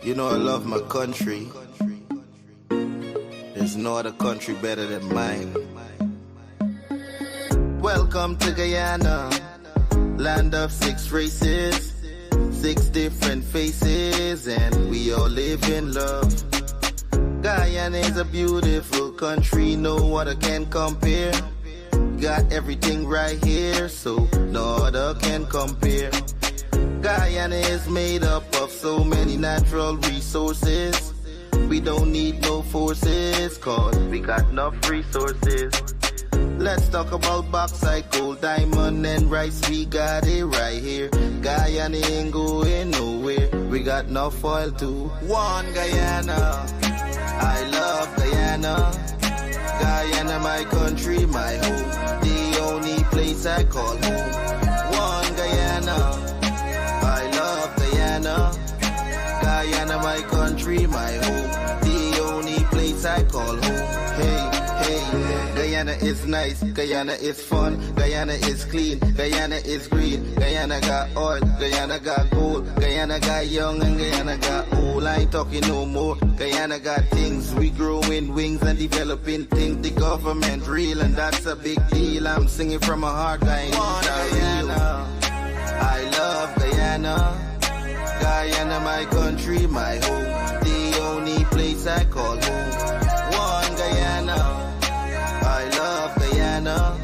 You know I love my country. There's no other country better than mine. Welcome to Guyana, land of 6 races, 6 different faces, and we all live in love. Guyana is a beautiful country, no other can compare. Got everything right here, so no other can compare. Guyana is made up of so many natural resources. We don't need no forces, cause we got enough resources. Let's talk about bauxite, gold, diamond, and rice. We got it right here. Guyana ain't going nowhere. We got enough oil too. One Guyana, I love Guyana. Guyana, my country, my home. The only place I call home. One Guyana, I love Guyana. Guyana, my country, my home. The only place I call home. Hey, hey, Guyana is nice, Guyana is fun, Guyana is clean, Guyana is green, Guyana got oil, Guyana got gold, Guyana got young and Guyana got old. I ain't talking no more. Guyana got things, we growing wings and developing things. The government real and that's a big deal. I'm singing from my heart, Guyana. I love Guyana. Guyana, my country, my home. The only place I call home. One Guyana, I love Guyana.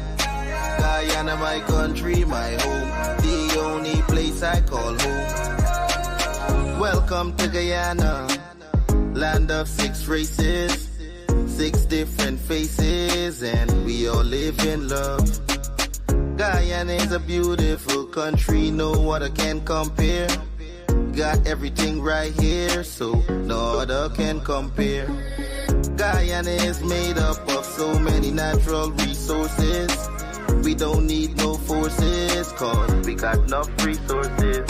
Guyana, my country, my home. The only place I call home. Welcome to Guyana, land of 6 races, 6 different faces, and we all live in love. Guyana is a beautiful country, no other can compare. Got everything right here, so no other can compare. Guyana is made up of so many natural resources. We don't need no forces, cause we got enough resources.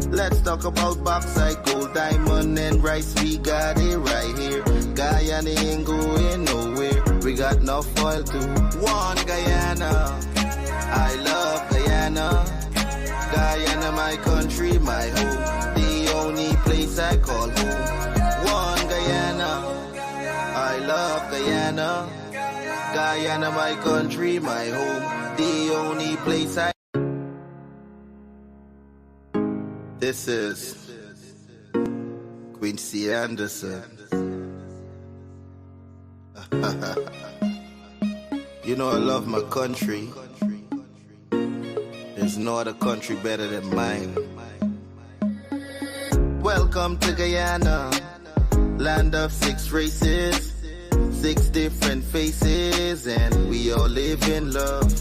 Let's talk about bauxite, gold, diamond, and rice. We got it right here. Guyana ain't going nowhere. We got enough oil too. One Guyana, I love Guyana. Guyana, my country, my home. The only place I call home. One Guyana, I love Guyana. Guyana, my country, my home. The only place I... This is Quincy Anderson. You know I love my country. There's no other country better than mine. Welcome to Guyana, land of 6 races, 6 different faces, and we all live in love.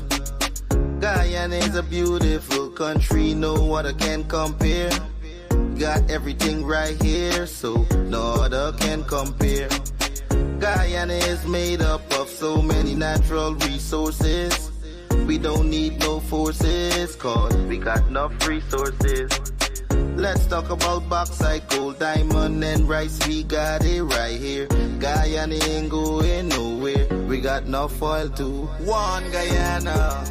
Guyana is a beautiful country, no other can compare. Got everything right here, so no other can compare. Guyana is made up of so many natural resources. We don't need no forces, cause we got enough resources. Let's talk about bauxite, gold, diamond, and rice. We got it right here. Guyana ain't going nowhere. We got enough oil too. One Guyana,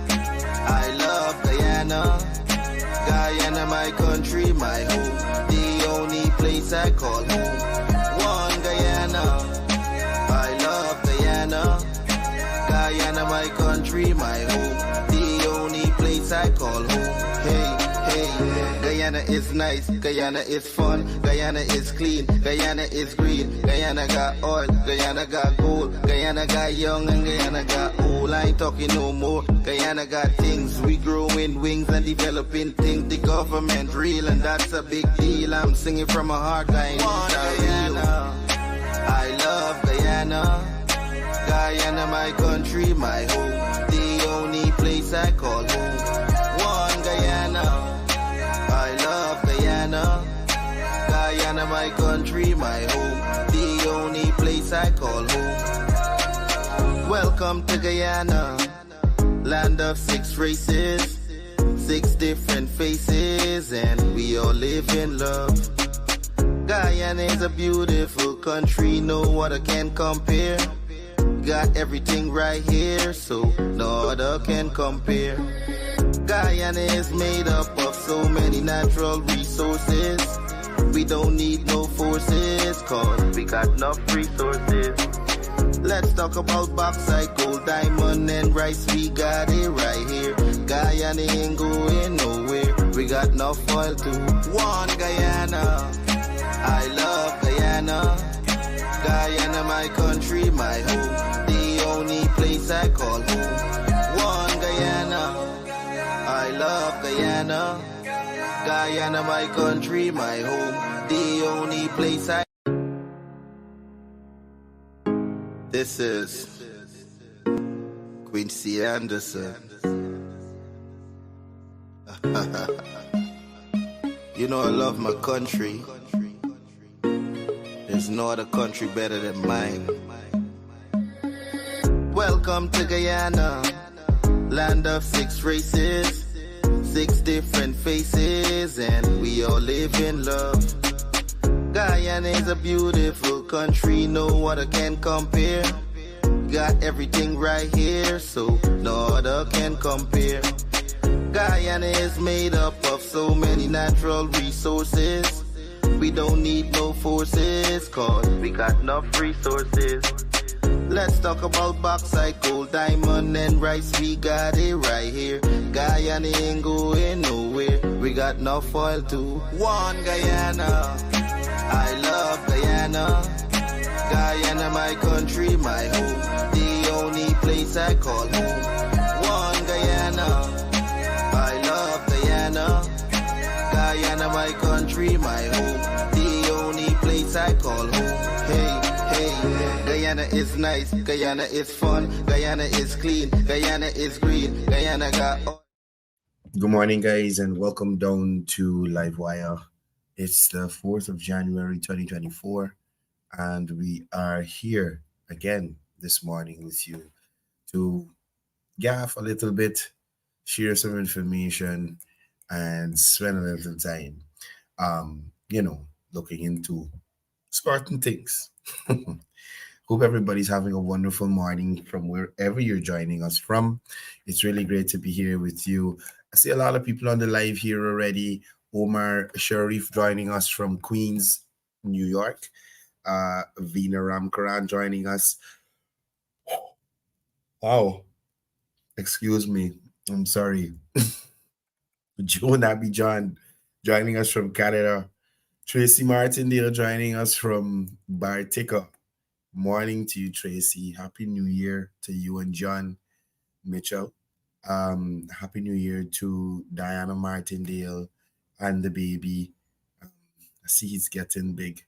I love Guyana. Guyana, my country, my home. The only place I call home. One Guyana, I love Guyana. Guyana, my country, my home. The only place I call home. Hey, hey, Guyana is nice, Guyana is fun, Guyana is clean, Guyana is green, Guyana got oil, Guyana got gold, Guyana got young and Guyana got old. I ain't talking no more. Guyana got things, we growing wings and developing things. The government real and that's a big deal. I'm singing from my heart, Guyana. I love Guyana. Guyana, my country, my home. The only place I call home. One Guyana, I love Guyana. Guyana, my country, my home. The only place I call home. Welcome to Guyana, land of 6 races, 6 different faces, and we all live in love. Guyana is a beautiful country, no other can compare. got everything right here, so no other can compare. Guyana is made up of so many natural resources. We don't need no forces, cause we got enough resources. Let's talk about bauxite, gold, diamond, and rice. We got it right here. Guyana ain't going nowhere. We got enough oil to one Guyana. I love Guyana. Guyana, my country, my home. The only place I call home. One Guyana. I love Guyana. Guyana, my country, my home. The only place I... This is Quincy Anderson. You know I love my country. There's no other country better than mine. Welcome to Guyana, land of 6 races, 6 different faces, and we all live in love. Guyana is a beautiful country, no other can compare. Got everything right here, so no other can compare. Guyana is made up of so many natural resources. We don't need no forces, cause we got enough resources. Let's talk about bauxite, gold, diamond, and rice. We got it right here. Guyana ain't going nowhere. We got enough oil to one Guyana. I love Guyana. Guyana, my country, my home. The only place I call home. One Guyana. I love Guyana. Guyana, my country, my home. The only place I call home. Hey, Guyana is nice. Guyana is fun. Guyana is clean. Guyana is green. Guyana got... Good morning, guys, and welcome down to Livewire. It's the 4th of January, 2024, and we are here again this morning with you to gaff a little bit, share some information, and spend a little time, looking into certain things. Hope everybody's having a wonderful morning from wherever you're joining us from. It's really great to be here with you. I see a lot of people on the live here already. Omar Sharif joining us from Queens, New York. Vina Ramkaran joining us. Wow. Excuse me. I'm sorry. Joan Abidjan joining us from Canada. Tracy Martindale joining us from Bartica. Morning to you, Tracy. Happy New Year to you and John Mitchell. Happy New Year to Diana Martindale and the baby. I see he's getting big.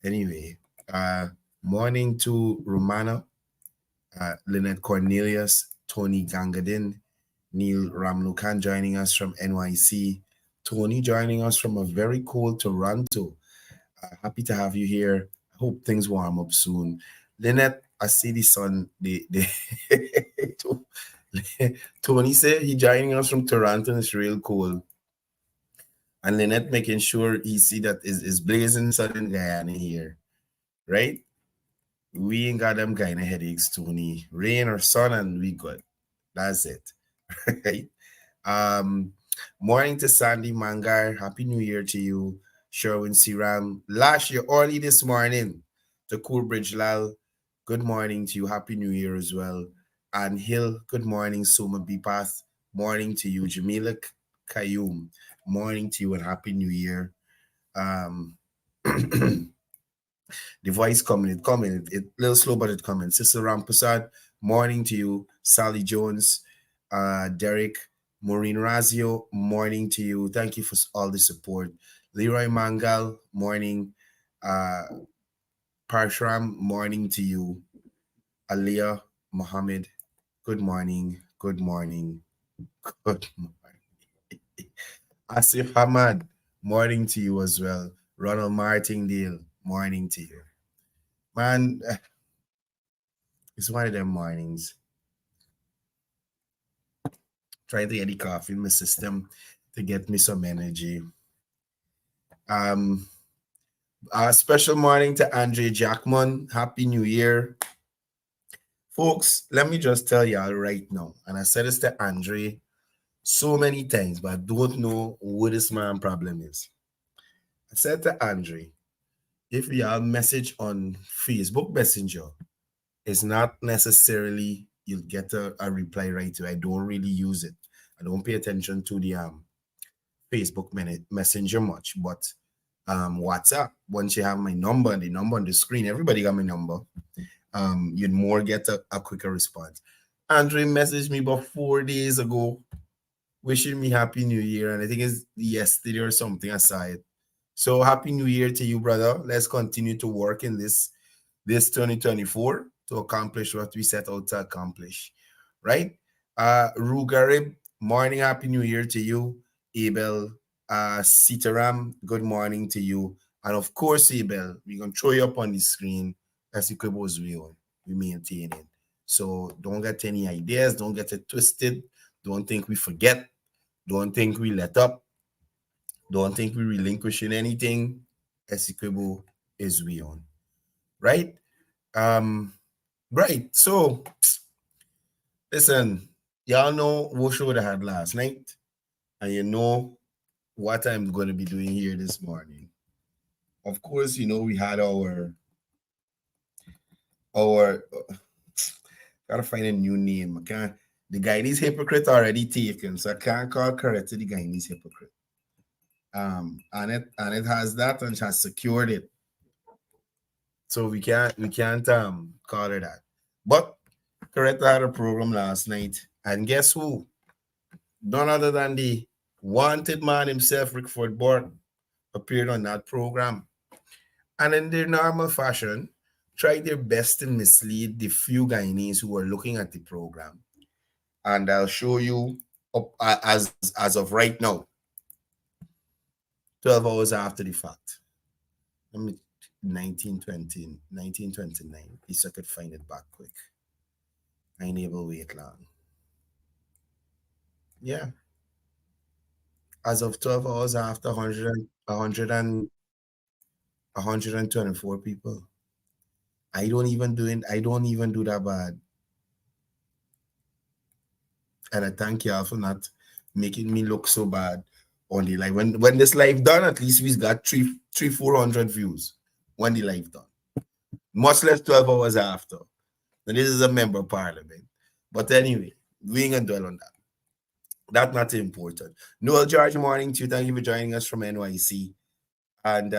Anyway, morning to Romana, Lynette Cornelius, Tony Gangadin, Neil Ramlukan joining us from NYC, Tony joining us from a very cold Toronto. Happy to have you here. I hope things warm up soon. Lynette, I see the sun. Tony said he joining us from Toronto and it's real cold. And Lynette making sure he see that is blazing sun in Guyana here, right? We ain't got them Guyana headaches, Tony. Rain or sun and we good. That's it, right? Morning to Sandy Mangar. Happy New Year to you. Sherwin Siram. Last year, early this morning to Coolbridge Lal. Good morning to you. Happy New Year as well. And Hill, good morning. Soma Bipath. Morning to you. Jamila Kayum. Morning to you and Happy New Year. The voice coming. It's a little slow, but it's coming. Sister Rampasad, morning to you. Sally Jones, Derek, Maureen Razio, morning to you. Thank you for all the support. Leroy Mangal, morning. Parshram, morning to you. Aliyah Mohammed, good morning. Good morning. Good morning. Asif Hamad, morning to you as well. Ronald Martindale, morning to you. Man, it's one of them mornings. Trying to get the coffee in my system to get me some energy. A special morning to Andre Jackman. Happy New Year. Folks, let me just tell y'all right now, and I said this to Andre so many times, but I don't know what this man problem is. I said to Andre, if y'all message on Facebook Messenger, it's not necessarily you'll get a reply right away. I don't really use it. I don't pay attention to the Facebook Messenger much, but WhatsApp, once you have my number, the number on the screen, everybody got my number. You'd more get a quicker response. Andre messaged me about 4 days ago, wishing me Happy New Year, and I think it's yesterday or something aside. So Happy New Year to you, brother. Let's continue to work in this 2024 to accomplish what we set out to accomplish, right? Rugarib, morning, Happy New Year to you. Abel Sitaram, good morning to you. And of course, Abel, we're going to throw you up on the screen as Equibo's real. We maintain it. So don't get any ideas. Don't get it twisted. Don't think we forget. Don't think we let up. Don't think we relinquishing anything. Essequibo is we on. Right? Right. So listen, y'all know what show I had last night. And you know what I'm going to be doing here this morning. Of course, you know, we had our gotta find a new name. The Guyanese hypocrite already taken, so I can't call correct to the Guyanese hypocrite. And it has that and has secured it. So we can't call her that. But correct had a program last night, and guess who? None other than the wanted man himself, Rickford Borton, appeared on that program. And in their normal fashion, tried their best to mislead the few Guyanese who were looking at the program. And I'll show you as of right now, 12 hours after the fact. Let me 1929. At least I could find it back quick. I ain't able to wait long. Yeah. As of 12 hours after 124 people. I don't even do that bad. And I thank y'all for not making me look so bad on the live. When this live done, at least we've got 400 views when the live done. Much less 12 hours after. And this is a member of parliament. But anyway, we ain't gonna dwell on that. That's not important. Noel George, morning to you. Thank you for joining us from NYC. And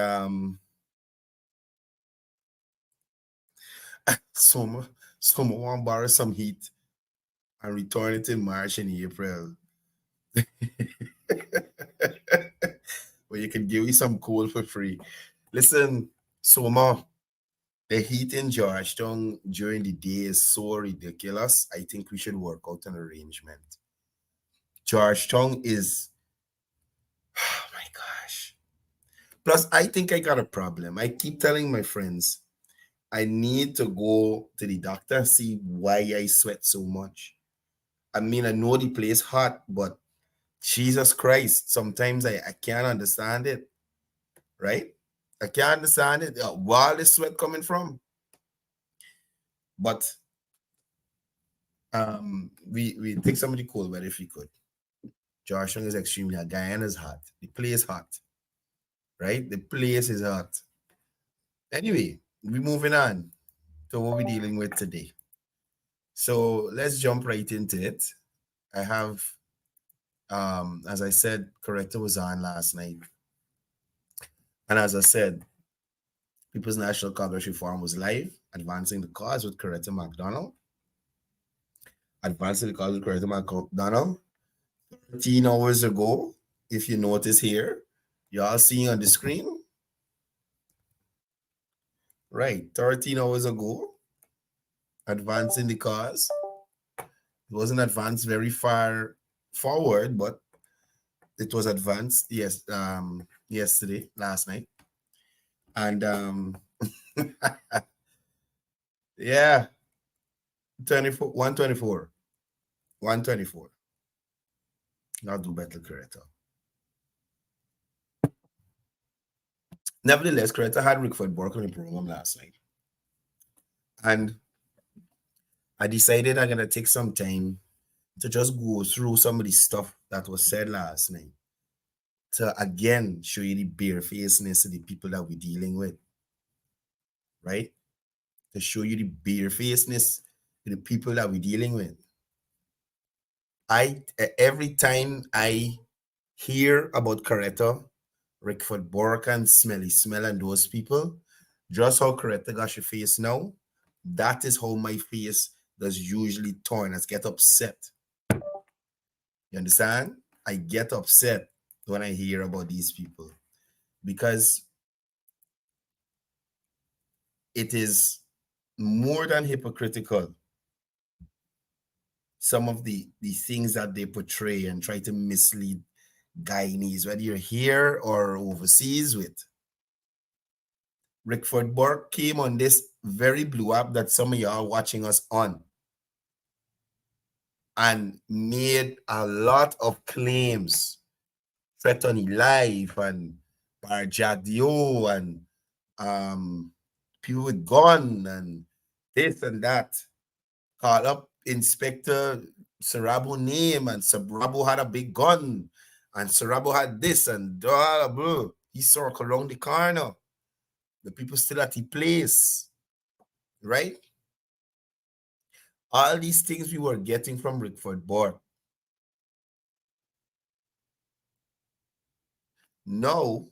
someone want to borrow some heat and return it in March and April. Where you can give me some coal for free. Listen, Soma, the heat in Georgetown during the day is so ridiculous. I think we should work out an arrangement. Georgetown is, oh my gosh. Plus, I think I got a problem. I keep telling my friends, I need to go to the doctor and see why I sweat so much. I mean, I know the place hot, but Jesus Christ, sometimes I can't understand it, right? I can't understand it. Where all this sweat coming from? But we take some of the cold weather if we could. Georgetown is extremely hot. Guyana is hot. The place is hot, right? The place is hot. Anyway, we're moving on to what we're dealing with today. So let's jump right into it. I have, as I said, Corrector was on last night. And as I said, People's National Congress Reform was live, advancing the cause with Corrector McDonald. Advancing the cause with Corrector McDonald. 13 hours ago, if you notice here, you all seeing on the screen? Right, 13 hours ago, advancing the cause. It wasn't advanced very far forward, but it was advanced, yes, yesterday, last night. And yeah, 124. Not do better, Corrector. Nevertheless, Corrector had Rickford work on the program last night. And I decided I'm going to take some time to just go through some of the stuff that was said last night to again show you the barefacedness of the people that we're dealing with, right? To show you the barefacedness of the people that we're dealing with. Every time I hear about Coretta, Rickford Bork and Smelly Smell and those people, just how Coretta got your face now, that is how my face does usually turn. I get upset. You understand? I get upset when I hear about these people because it is more than hypocritical. Some of the things that they portray and try to mislead Guyanese, whether you're here or overseas with. Rickford Bork came on this very blue app that some of y'all watching us on and made a lot of claims, threatening life and Barjadio and people with gun and this and that. Call up Inspector Sarabo name and Sarabo had a big gun and Sarabo had this and blah, blah. He circled around the corner. The people still at the place, right? All these things we were getting from Rickford Bork. Now,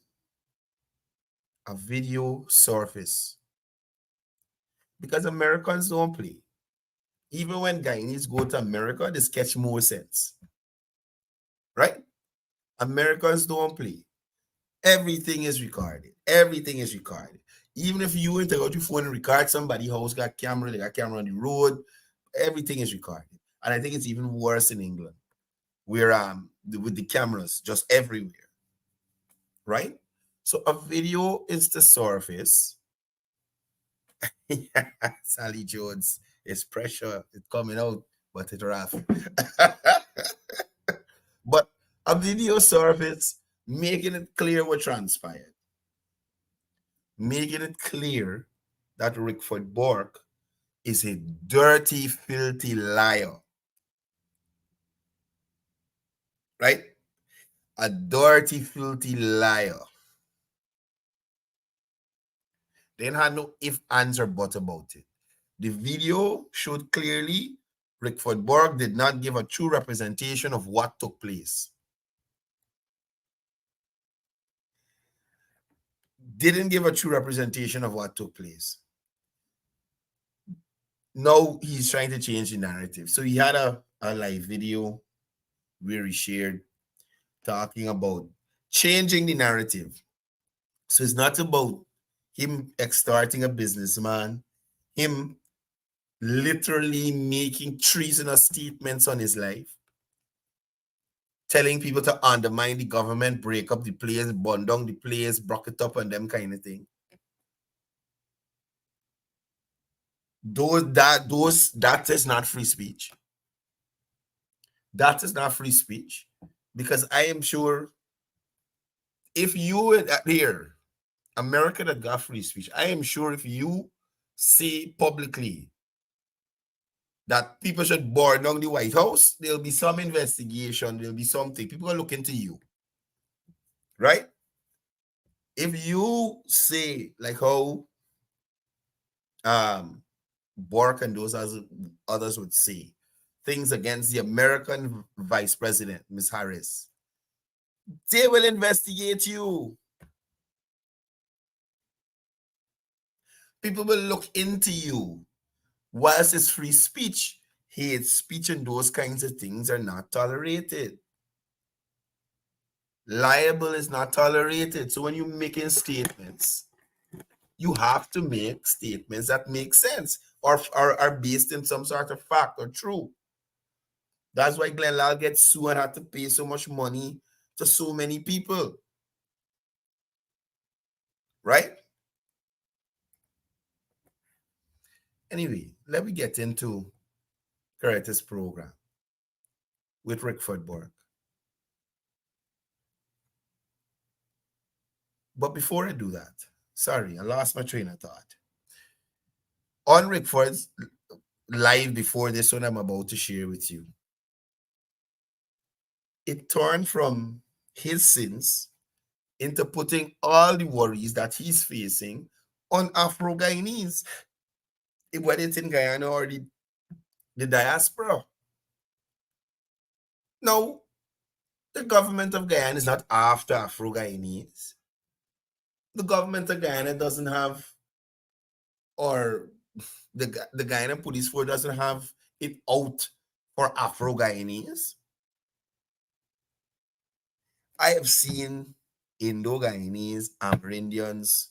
a video surface. Because Americans don't play. Even when Guyanese go to America, they sketch more sense. Right? Americans don't play. Everything is recorded. Everything is recorded. Even if you went to go to your phone and record somebody house got camera, they got camera on the road, everything is recorded. And I think it's even worse in England, where with the cameras just everywhere. Right? So a video is the surface. Sally Jones, it's pressure, it's coming out, but it's rough. But a video surface making it clear what transpired. Making it clear that Rickford Bork is a dirty, filthy liar. Right? A dirty, filthy liar. They had no if, ands, or but about it. The video showed clearly Rickford Bork did not give a true representation of what took place. Didn't give a true representation of what took place. Now he's trying to change the narrative. So he had a live video where he shared talking about changing the narrative. So it's not about him extorting a businessman, him literally making treasonous statements on his life, telling people to undermine the government, break up the place, burn down the place, broke it up, and them kind of thing. That is not free speech. That is not free speech, because I am sure if you here, America that got free speech, I am sure if you say publicly that people should burn down the White House, there'll be some investigation, there'll be something. People are looking to you, right? If you say like how Bork and those others would say things against the American Vice President, Ms. Harris, they will investigate you. People will look into you. Whilst it's free speech, hate speech and those kinds of things are not tolerated. Libel is not tolerated. So when you're making statements, you have to make statements that make sense or are based in some sort of fact or true. That's why Glenn Lal gets sued and had to pay so much money to so many people. Right? Anyway, let me get into Coretta's program with Rickford Bork. But before I do that, sorry, I lost my train of thought. On Rickford's live before this one I'm about to share with you. It turned from his sins into putting all the worries that he's facing on Afro-Guyanese, whether it's in Guyana or the diaspora. No, the government of Guyana is not after Afro-Guyanese. The government of Guyana doesn't have, or the Guyana police force doesn't have it out for Afro-Guyanese. I have seen Indo-Guyanese, Amerindians,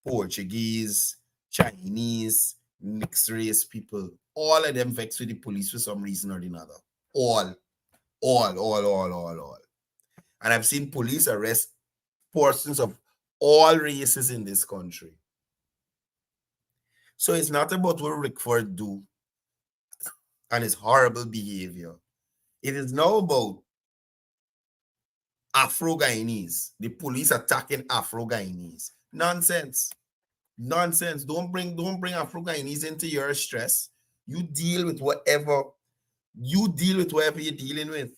Portuguese, Chinese, mixed race people, all of them vexed with the police for some reason or another. All. And I've seen police arrest persons of all races in this country. So it's not about what Rickford do and his horrible behavior. It is now about Afro-Guyanese, the police attacking Afro-Guyanese. Nonsense. Don't bring Afro-Guyanese into your stress. You deal with whatever you're dealing with.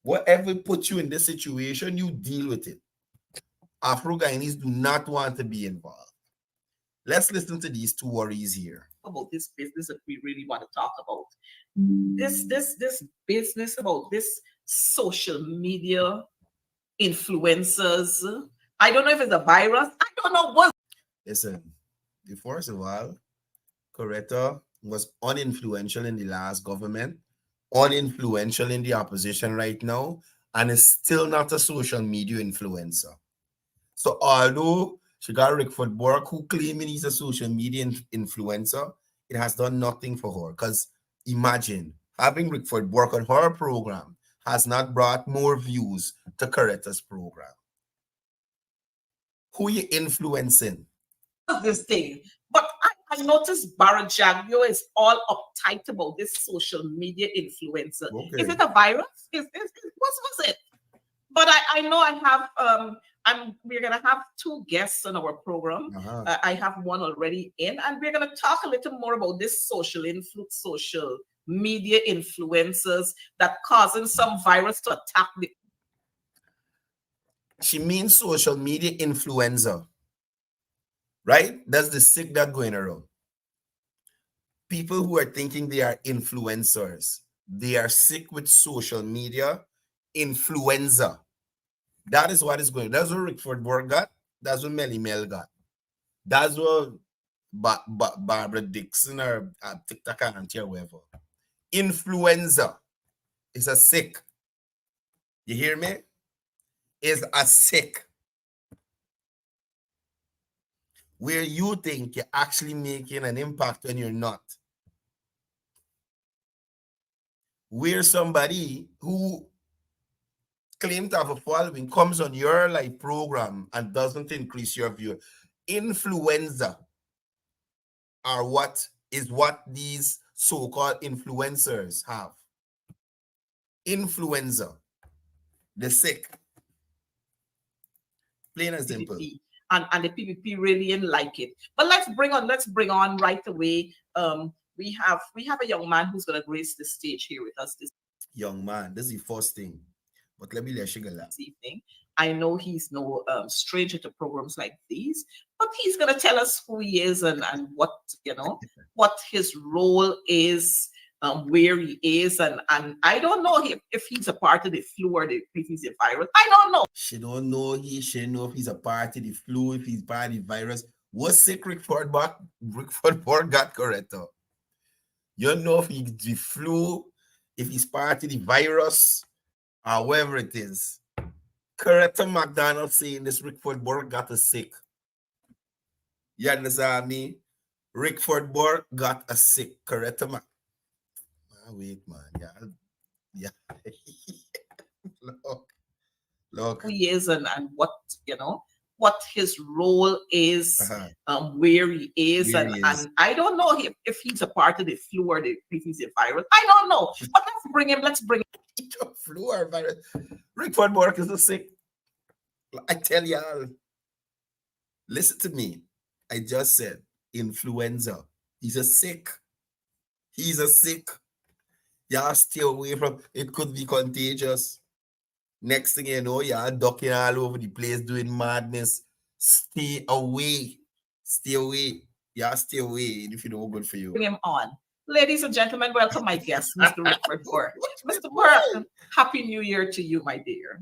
Whatever puts you in this situation, you deal with it. Afro-Guyanese do not want to be involved. Let's listen to these two worries here. About this business that we really want to talk about. This business about this social media influencers. I don't know if it's a virus. I don't know what. Listen, first of all, Coretta was uninfluential in the last government, uninfluential in the opposition right now, and is still not a social media influencer. So although she got Rickford Burke, who claiming he's a social media influencer, it has done nothing for her. Because imagine having Rickford Burke on her program has not brought more views to Coretta's program. Who you influencing? This thing. But I noticed Barra Jaguar is all uptight about this social media influencer. Okay. Is it a virus? What was it? But I know I have we're gonna have two guests on our program. I have one already in, and we're gonna talk a little more about this social media influencers that causing some virus to attack the. She means social media influencer, right? That's the sick that going around. People who are thinking they are influencers, they are sick with social media influenza. That is what is going. That's what Rickford Burke got. That's what Melly Mel got. That's what Barbara Dixon or TikTok auntie or whoever. Influenza is a sick. You hear me? Is a sick. Where you think you're actually making an impact when you're not. Where somebody who claim to have a following comes on your live program and doesn't increase your view. Influenza are what these so-called influencers have. Influenza. The sick. Plain and simple. And the PPP really didn't like it. But let's bring on right away. We have a young man who's gonna grace the stage here with us this young man. This is the first thing. But let me let you go this evening. I know he's no stranger to programs like these, but he's gonna tell us who he is and what what his role is, where he is, and I don't know if he's a part of the flu or if he's a virus. I don't know. She don't know if he's a part of the flu, if he's part of the virus. What's sick Rickford Burke got correct? You don't know if he's the flu, if he's part of the virus. However it is, Coretta McDonald saying this Rickford Burke got a sick. You understand me? Rickford Burke got a sick. Coretta wait, man. Yeah. Look. Who he is and what his role is, where he is, and I don't know if he's a part of the flu or if he's a virus. I don't know. But let's bring him. Flu or virus. Rickford Burke is a sick. I tell y'all, listen to me. I just said influenza. He's a sick. He's a sick. Y'all stay away from it. Could be contagious. Next thing you know, y'all ducking all over the place doing madness. Stay away. Stay away. Y'all stay away if you know good for you. Bring him on. Ladies and gentlemen, welcome my guest, Mr. Rickford Burke. Mr. Burke, Happy New Year to you, my dear.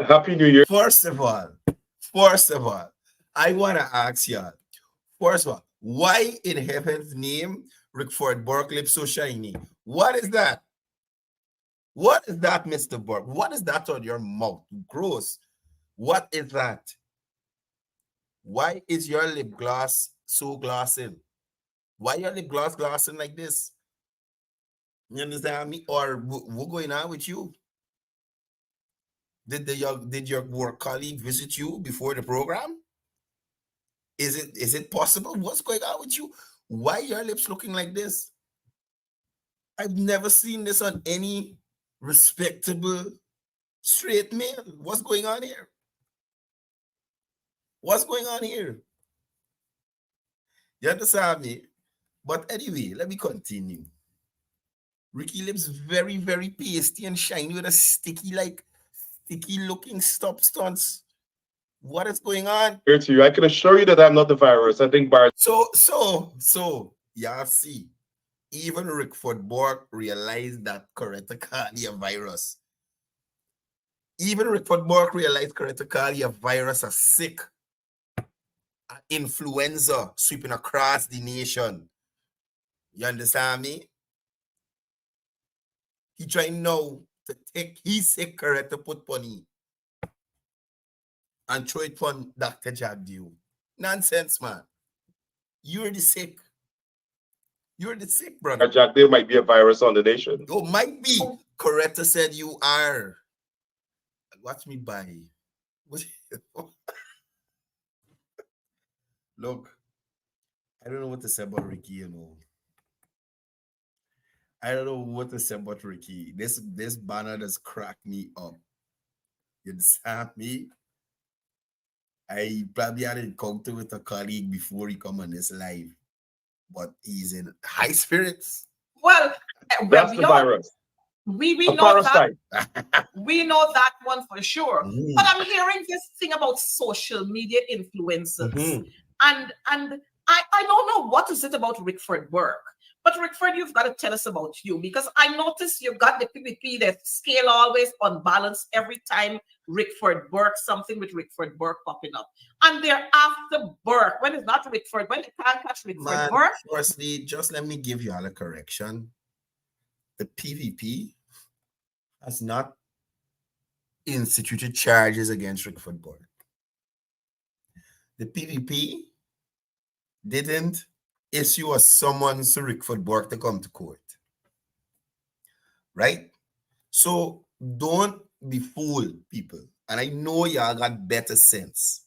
Happy New Year. First of all, I want to ask y'all, first of all, why in heaven's name Rickford Burke lips so shiny? What is that? What is that, Mr. Burke? What is that on your mouth? Gross. What is that? Why is your lip gloss so glossing? Why your lip gloss glossing like this? You understand me? Or what's going on with you? Did your work colleague visit you before the program? Is it possible? What's going on with you? Why your lips looking like this? I've never seen this on any respectable straight male. What's going on here? What's going on here? You understand me? But anyway, let me continue. Ricky lips very, very pasty and shiny with a sticky looking stop stunts. What is going on? Here to you. I can assure you that I'm not the virus. I think Bart. So, y'all see, even Rickford Burke realized that Cde virus. Even Rickford Burke realized Cde virus is sick. Influenza sweeping across the nation. You understand me? He trying now to take his sick Coretta put pony and throw it on Dr. Jagdew. Nonsense, man. You're the sick. You're the sick, brother. Jagdew might be a virus on the nation. Oh, might be. Coretta said you are. Watch me buy. Look, I don't know what to say about Ricky, you know. I don't know what to say about Ricky. This banner does crack me up. You understand me? I probably had an encounter with a colleague before he come on this live, but he's in high spirits. Well, that's the virus. We know that. We know that one for sure. But I'm hearing this thing about social media influencers, and I don't know what is it about Rickford Burke. But Rickford, you've got to tell us about you, because I noticed you've got the PPP, the scale always unbalanced every time Rickford Burke, something with Rickford Burke popping up. And they're after Burke. When it's not Rickford, when they can't catch Rickford Burke. Firstly, just let me give you all a correction. The PVP has not instituted charges against Rickford Burke. The PVP didn't issue a summons to Rickford Burke to come to court. Right? So don't be fooled, people. And I know y'all got better sense.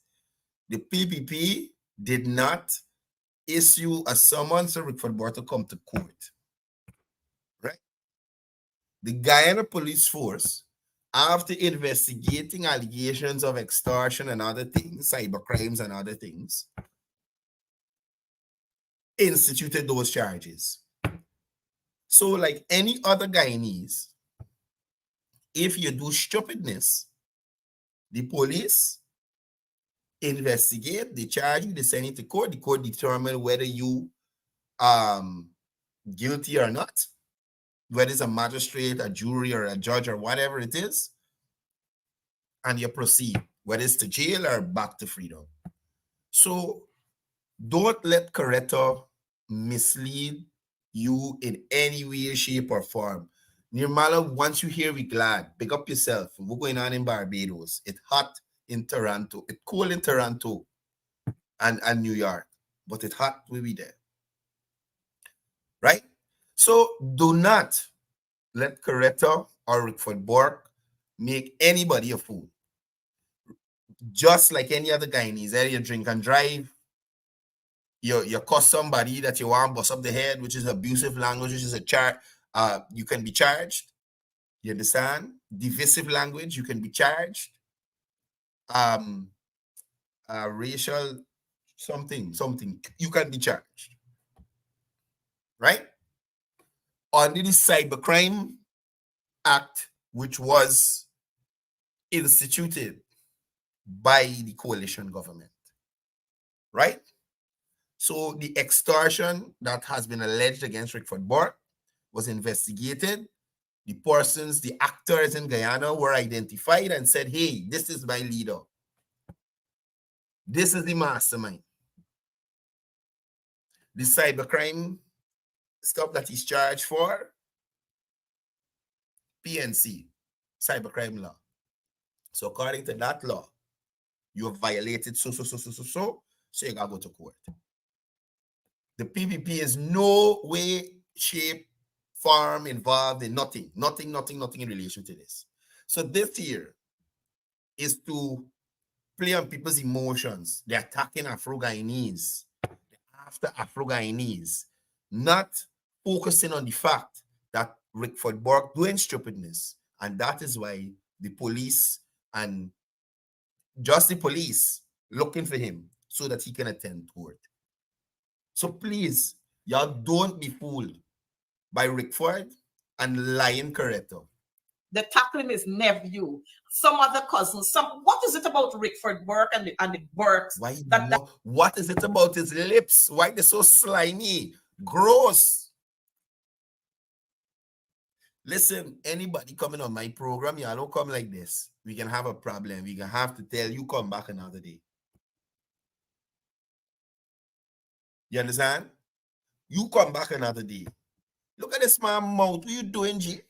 The PPP did not issue a summons to Rickford Burke to come to court. Right? The Guyana police force, after investigating allegations of extortion and other things, cyber crimes and other things, instituted those charges. So like any other Guyanese, if you do stupidness, the police investigate, they charge you, they send it to court, the court determine whether you guilty or not, whether it's a magistrate, a jury, or a judge, or whatever it is, and you proceed, whether it's to jail or back to freedom. So don't let Coretta mislead you in any way, shape, or form. Nirmala, once you hear, we glad. Pick up yourself. What's going on in Barbados? It's hot in Toronto. It's cold in Toronto and New York. But it's hot, we'll be there. Right? So do not let Coretta or Rickford Burke make anybody a fool. Just like any other Guyanese, either you drink and drive, you cuss somebody that you want to bust up the head, which is abusive language, which is a charge. You can be charged. You understand? Divisive language, you can be charged. Racial something, you can be charged. Right? under the Cybercrime Act, which was instituted by the coalition government, right? So the extortion that has been alleged against Rickford Burke was investigated. The persons, the actors in Guyana were identified and said, hey, this is my leader. This is the mastermind. The cybercrime stuff that he's charged for, PNC, cybercrime law. So according to that law, you have violated so you gotta go to court. The PPP is no way, shape, form involved in nothing in relation to this. So this here is to play on people's emotions. They're attacking Afro-Guyanese, after Afro-Guyanese, not focusing on the fact that Rickford Burke doing stupidness. And that is why the police and just the police looking for him so that he can attend court. So please, y'all don't be fooled by Rickford and lying Corretto. The tackling his nephew, some other cousins. What is it about Rickford Burke and the Burkes? What is it about his lips? Why they're so slimy? Gross. Listen, anybody coming on my program, y'all don't come like this. We can have a problem. We can have to tell you come back another day. You understand? You come back another day. Look at this man mouth. What you doing, G?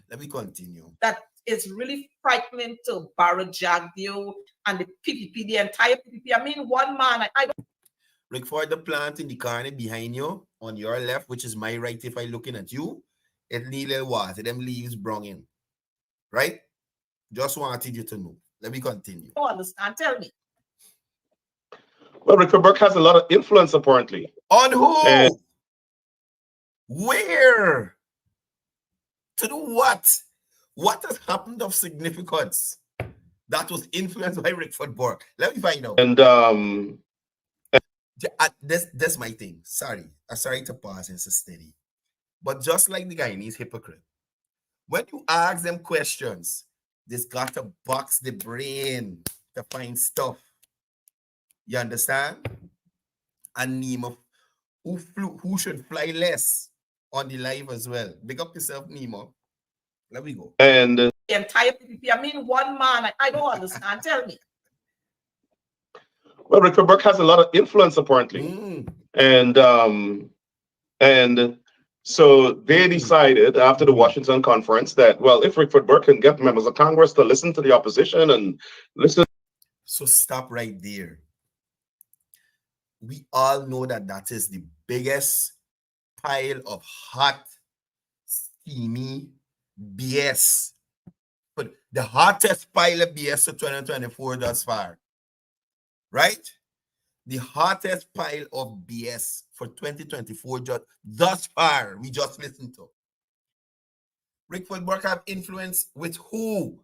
Let me continue. That is really frightening to Barra Jagdio and the PPP, the entire PPP. I mean, one man. Rickford, the plant in the corner behind you, on your left, which is my right if I'm looking at you, it need little water. Them leaves brung in. Right? Just wanted you to know. Let me continue. I don't understand. Tell me. Well, Rickford Burke has a lot of influence, apparently. On who? Where? To do what? What has happened of significance that was influenced by Rickford Burke? Let me find out. And that's my thing. Sorry to pause and steady. But just like the Guyanese hypocrite, when you ask them questions, they've got to box the brain to find stuff. You understand? And Nemo, who should fly less on the live as well. Big up yourself, Nemo. Let me go. And the entire PPP. I mean, one man. I don't understand. Tell me. Well, Rickford Burke has a lot of influence, apparently. And so they decided after the Washington conference that, well, if Rickford Burke can get members of Congress to listen to the opposition and listen. So stop right there. We all know that that is the biggest pile of hot, steamy BS. But the hottest pile of BS of 2024 thus far. Right? The hottest pile of BS for 2024 thus far, we just listened to. Rickford Burke have influence with who?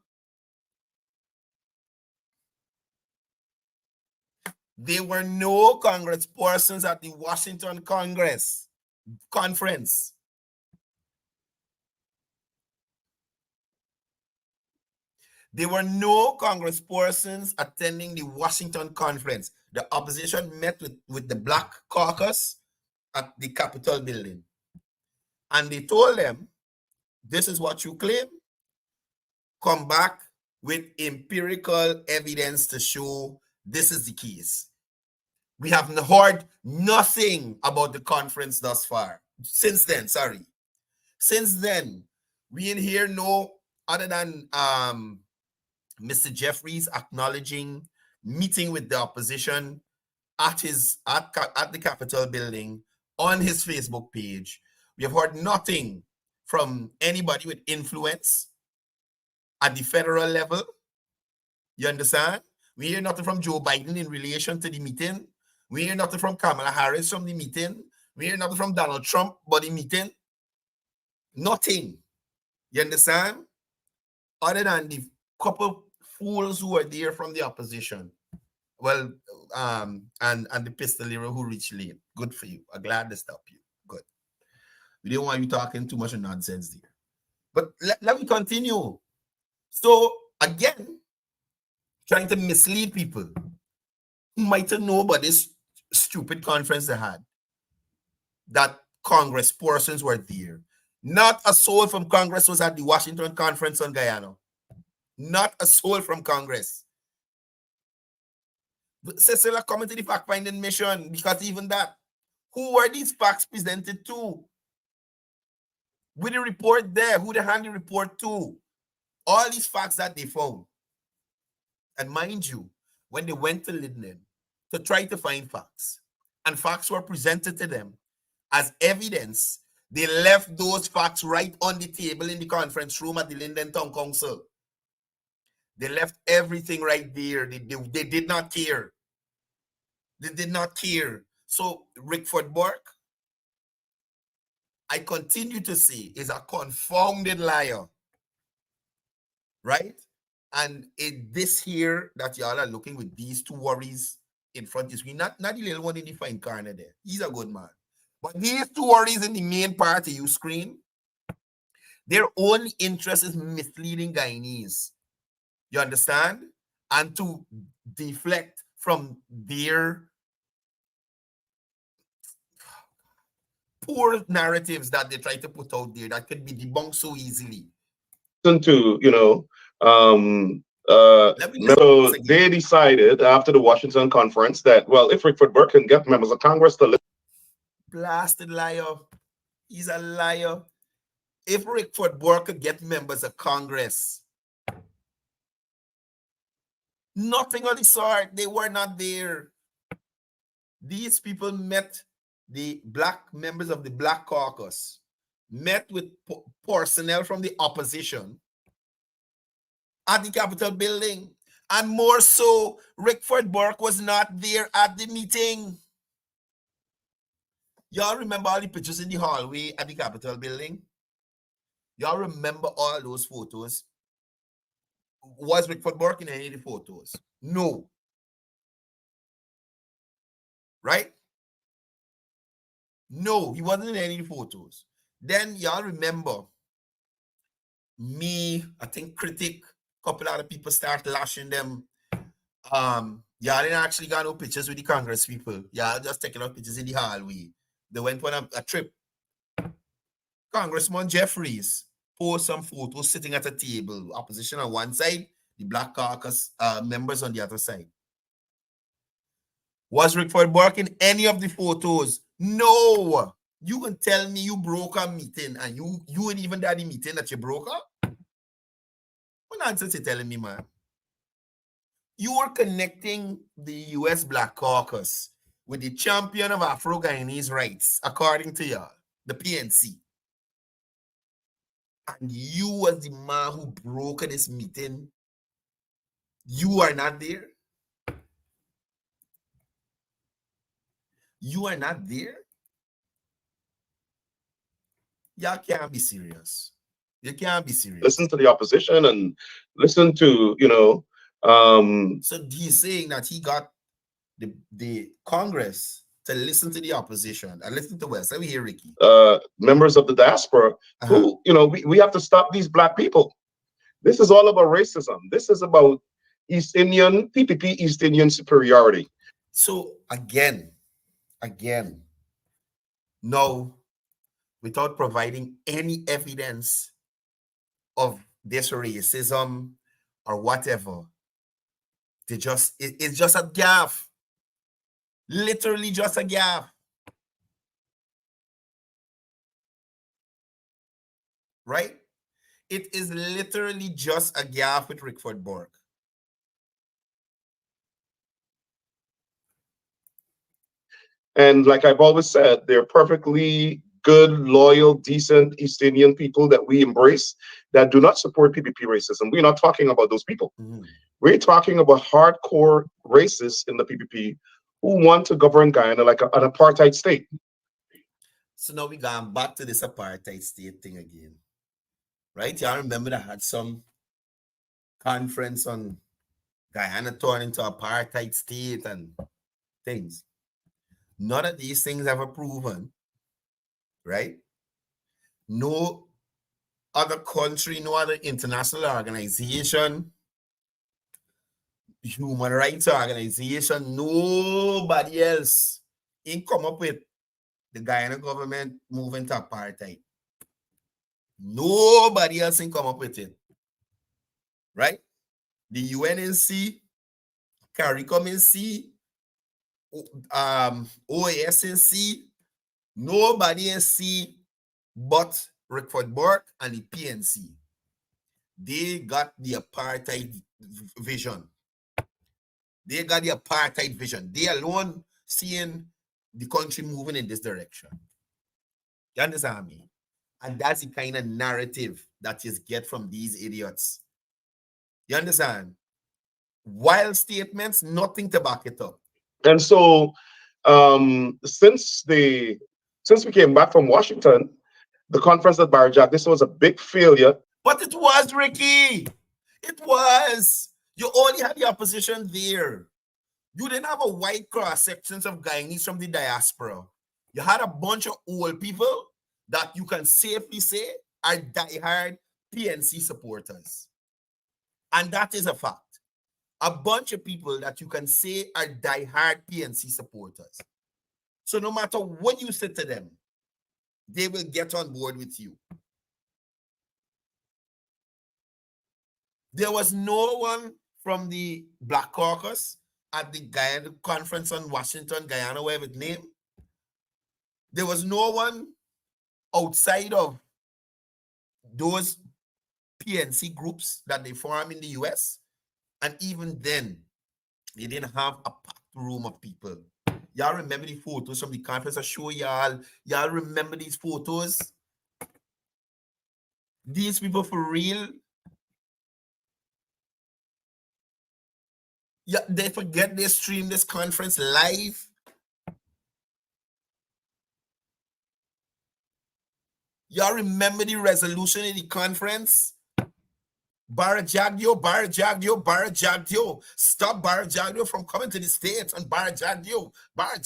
There were no congresspersons at the Washington conference. There were no congresspersons attending the Washington conference. The opposition met with the Black Caucus at the Capitol building. And they told them, this is what you claim. Come back with empirical evidence to show this is the case. We have heard nothing about the conference thus far. Since then, we didn't hear no other than Mr. Jeffries acknowledging meeting with the opposition at the Capitol building on his Facebook page. We have heard nothing from anybody with influence at the federal level. You understand? We hear nothing from Joe Biden in relation to the meeting. We hear nothing from Kamala Harris from the meeting. We hear nothing from Donald Trump about the meeting. Nothing. You understand? Other than the couple fools who are there from the opposition. Well, and the pistolero who reached late. Good for you. I'm glad to stop you. Good. We didn't want you talking too much nonsense there. But let me continue. So again, trying to mislead people who might not know about this stupid conference they had. That Congress persons were there. Not a soul from Congress was at the Washington conference on Guyana. Not a soul from Congress. Cecilia coming to the fact-finding mission, because even that, who were these facts presented to? With the report there, who they hand the report to? All these facts that they found. And mind you, when they went to Linden to try to find facts, and facts were presented to them as evidence, they left those facts right on the table in the conference room at the Linden Town Council. They left everything right there. They did not care. They did not care. So Rickford Burke, I continue to say, is a confounded liar. Right? And this here that y'all are looking with these two worries in front of the screen, not the little one in the fine corner there. He's a good man. But these two worries in the main part of your screen, their only interest is misleading Guyanese. You understand? And to deflect from their poor narratives that they try to put out there that could be debunked so easily. To, so they decided after the Washington conference that, well, if Rickford Burke can get members of Congress to listen. Blasted liar. He's a liar. If Rickford Burke could get members of Congress, nothing of the sort. They were not there. These people met the black members of the Black Caucus, met with personnel from the opposition at the Capitol building. And more so, Rickford Burke was not there at the meeting. Y'all remember all the pictures in the hallway at the Capitol building? Y'all remember all those photos? Was Rickford Burke in any of the photos? No. Right? No, he wasn't in any of the photos. Then y'all remember me, I think Critic, a couple other people start lashing them. Y'all didn't actually got no pictures with the Congress people. Y'all just taking out pictures in the hallway. They went on a trip. Congressman Jeffries post some photos sitting at a table. Opposition on one side, the Black Caucus members on the other side. Was Rickford Burke in any of the photos? No. You can tell me you broke a meeting and you ain't even at the meeting that you broke up? What nonsense you telling me, man? You are connecting the U.S. Black Caucus with the champion of Afro-Guyanese rights, according to y'all, the PNC. And you was the man who broke this meeting. You are not there. You are not there. Y'all can't be serious. You can't be serious. Listen to the opposition and listen to, So he's saying that he got the Congress to listen to the opposition and listen to West. Let me hear Ricky. Members of the diaspora who, we have to stop these black people. This is all about racism. This is about East Indian, PPP East Indian superiority. So again, no, without providing any evidence of this racism or whatever, it's just a gaffe. Literally just a gaffe. Right? It is literally just a gaffe with Rickford Burke. And like I've always said, they're perfectly good, loyal, decent East Indian people that we embrace that do not support PPP racism. We're not talking about those people. Mm-hmm. We're talking about hardcore racists in the PPP who want to govern Guyana like an apartheid state. So now we're going back to this apartheid state thing again. Right? Y'all remember that I had some conference on Guyana turned into apartheid state and things. None of these things ever proven, right? No other country, no other international organization, human rights organization, nobody else ain't come up with the Guyana government moving to apartheid. Nobody else ain't come up with it, right? The UNNC, CARICOM NC, OASNC, nobody NC but Rickford Burke and the PNC. They got the apartheid vision. They got the apartheid vision. They alone seeing the country moving in this direction. You understand me? And that's the kind of narrative that you get from these idiots. You understand? Wild statements, nothing to back it up. And so, since we came back from Washington, the conference at Barajak, this was a big failure. But it was, Ricky. It was. You only had the opposition there. You didn't have a wide cross-section of Guyanese from the diaspora. You had a bunch of old people that you can safely say are diehard PNC supporters. And that is a fact. A bunch of people that you can say are diehard PNC supporters. So no matter what you say to them, they will get on board with you. There was no one from the Black Caucus at the Guyana conference on Washington, Guyana, whatever it's named. There was no one outside of those PNC groups that they form in the US. And even then, they didn't have a packed room of people. Y'all remember the photos from the conference? I show y'all. Y'all remember these photos? These people for real? Yeah, they forget they stream this conference live. Y'all remember the resolution in the conference? Barajagdio. Stop Barajagdio from coming to the States and Barajagdio, and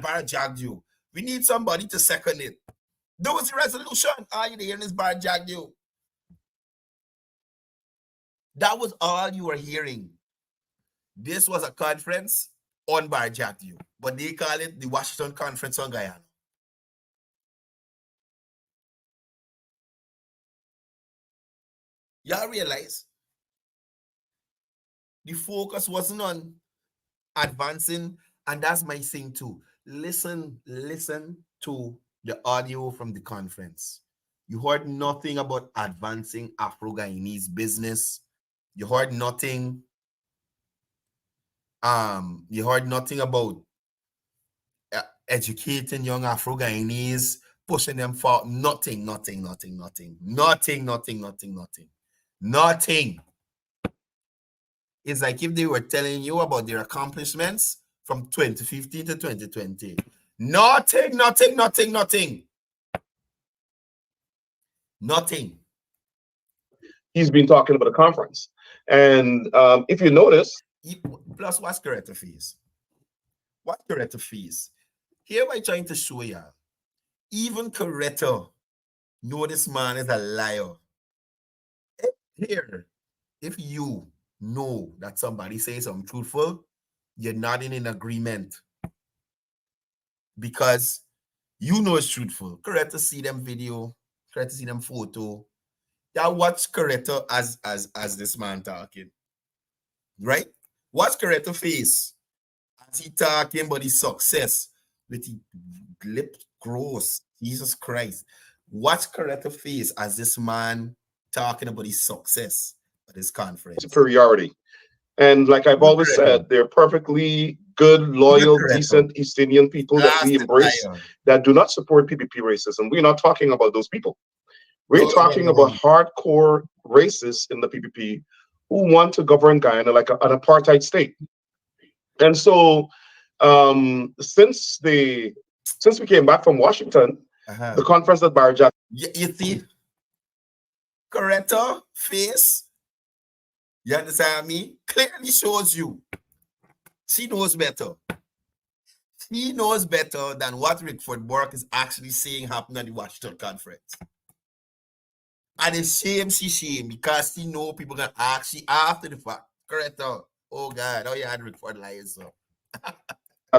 Barajagdio. We need somebody to second it. There was the resolution. Are you hearing this Barajagdio? That was all you were hearing. This was a conference on Barajagdio, but they call it the Washington Conference on Guyana. Y'all realize the focus wasn't on advancing, and that's my thing too. Listen to the audio from the conference. You heard nothing about advancing Afro-Guyanese business. You heard nothing. You heard nothing about educating young Afro-Guyanese, pushing them for nothing. It's like if they were telling you about their accomplishments from 2015 to 2020. Nothing. He's been talking about a conference. And if you notice... Plus, what's corrector fees? Here we're trying to show you. Even corrector know this man is a liar. Here, if you know that somebody says something truthful, you're not in agreement because you know it's truthful. Correct to see them video, correct to see them photo. Yeah, watch corrector as this man talking, right? Watch corrector face as he talking about his success with his lip gross. Jesus Christ. Watch corrector face as this man talking about his success at his conference. Superiority. And like I've always said, they're perfectly good, loyal, decent East Indian people that we embrace that do not support PPP racism. We're not talking about those people. We're talking about hardcore racists in the PPP who want to govern Guyana like an apartheid state. And so since we came back from Washington, the conference at Barajak. You see? Coretta face, you understand me? Clearly shows you. She knows better. She knows better than what Rickford Burke is actually saying happened at the Washington conference. And it's shame because she know people can actually after the fact. Coretta, oh God, oh you had Rickford lying so.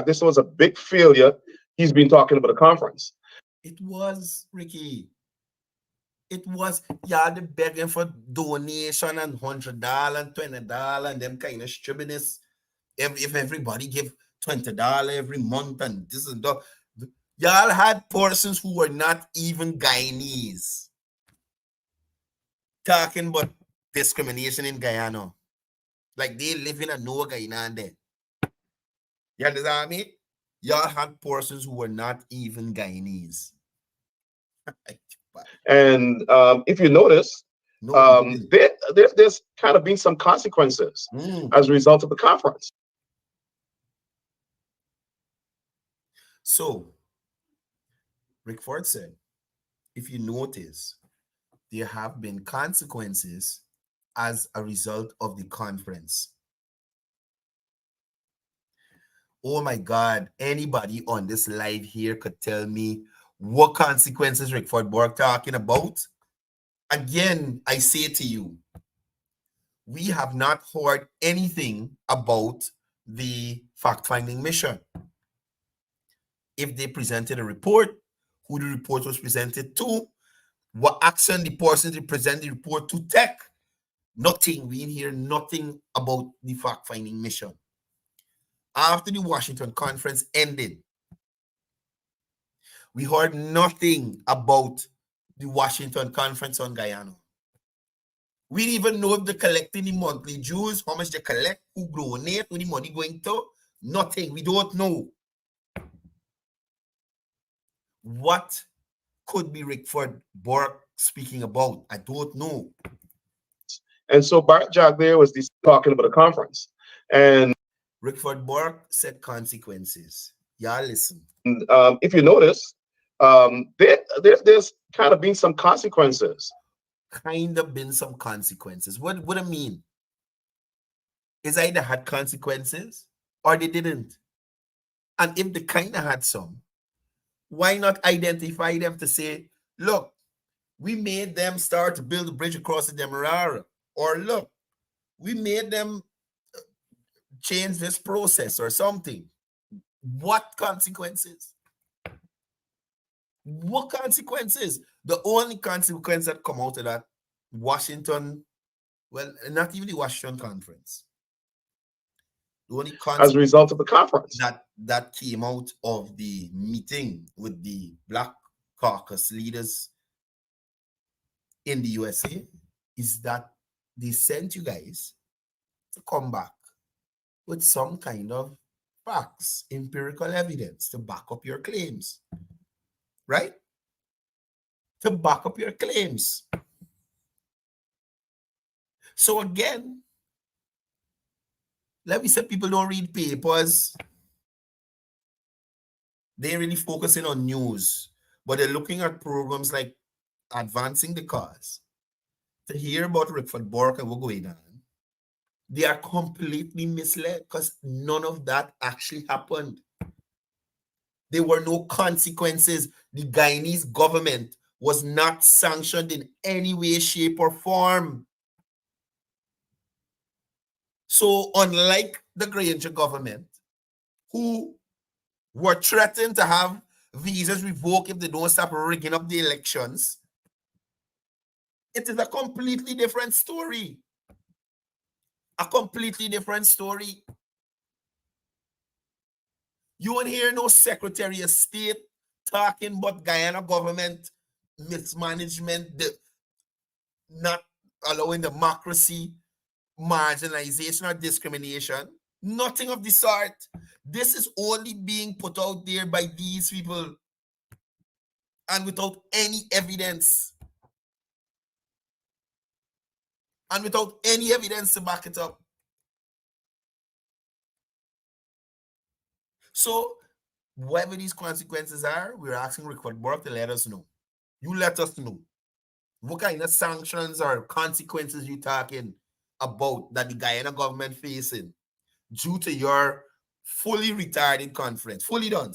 This was a big failure. He's been talking about a conference. It was, Ricky. It was, y'all the begging for donation and $100 and $20 and them kind of stupidness. If everybody give $20 every month and this and that. Y'all had persons who were not even Guyanese talking about discrimination in Guyana. Like they live in a no Guyana there. You understand me? Y'all had persons who were not even Guyanese. And if you notice, there's kind of been some consequences as a result of the conference. So, Rickford said, if you notice, there have been consequences as a result of the conference. Oh my God, anybody on this live here could tell me what consequences Rickford Burke talking about? Again, I say to you, we have not heard anything about the fact-finding mission. If they presented a report, who the report was presented to, what action the person they present the report to take. Nothing. We didn't hear nothing about the fact-finding mission. After the Washington conference ended, we heard nothing about the Washington conference on Guyana. We didn't even know if they're collecting the monthly dues, how much they collect, who donate, who the money going to. Nothing. We don't know. What could be Rickford Burke speaking about? I don't know. And so Bart Jack there was talking about a conference. And Rickford Burke said consequences. Y'all listen. And if you notice, there's kind of been some consequences. Kind of been some consequences. What I mean is either had consequences or they didn't. And if they kind of had some, why not identify them to say, look, we made them start to build a bridge across the Demerara. Or look, we made them change this process or something. What consequences? What consequences? The only consequence that come out of that Washington, well, not even the Washington conference. The only as a result of the conference that came out of the meeting with the Black Caucus leaders in the USA is that they sent you guys to come back with some kind of facts, empirical evidence to back up your claims, right? To back up your claims. So again, let me say people don't read papers. They're really focusing on news, but they're looking at programs like Advancing the Cause to hear about Rickford Burke and what's going on. They are completely misled because none of that actually happened. There were no consequences. The Guyanese government was not sanctioned in any way, shape, or form. So unlike the Granger government, who were threatened to have visas revoked if they don't stop rigging up the elections, it is a completely different story. A completely different story. You won't hear no Secretary of State talking about Guyana government mismanagement, not allowing democracy, marginalization, or discrimination. Nothing of the sort. This is only being put out there by these people and without any evidence. And without any evidence to back it up. So, whatever these consequences are, we're asking Rickford Burke to let us know. You let us know. What kind of sanctions or consequences you talking about that the Guyana government facing due to your fully retired in conference, fully done?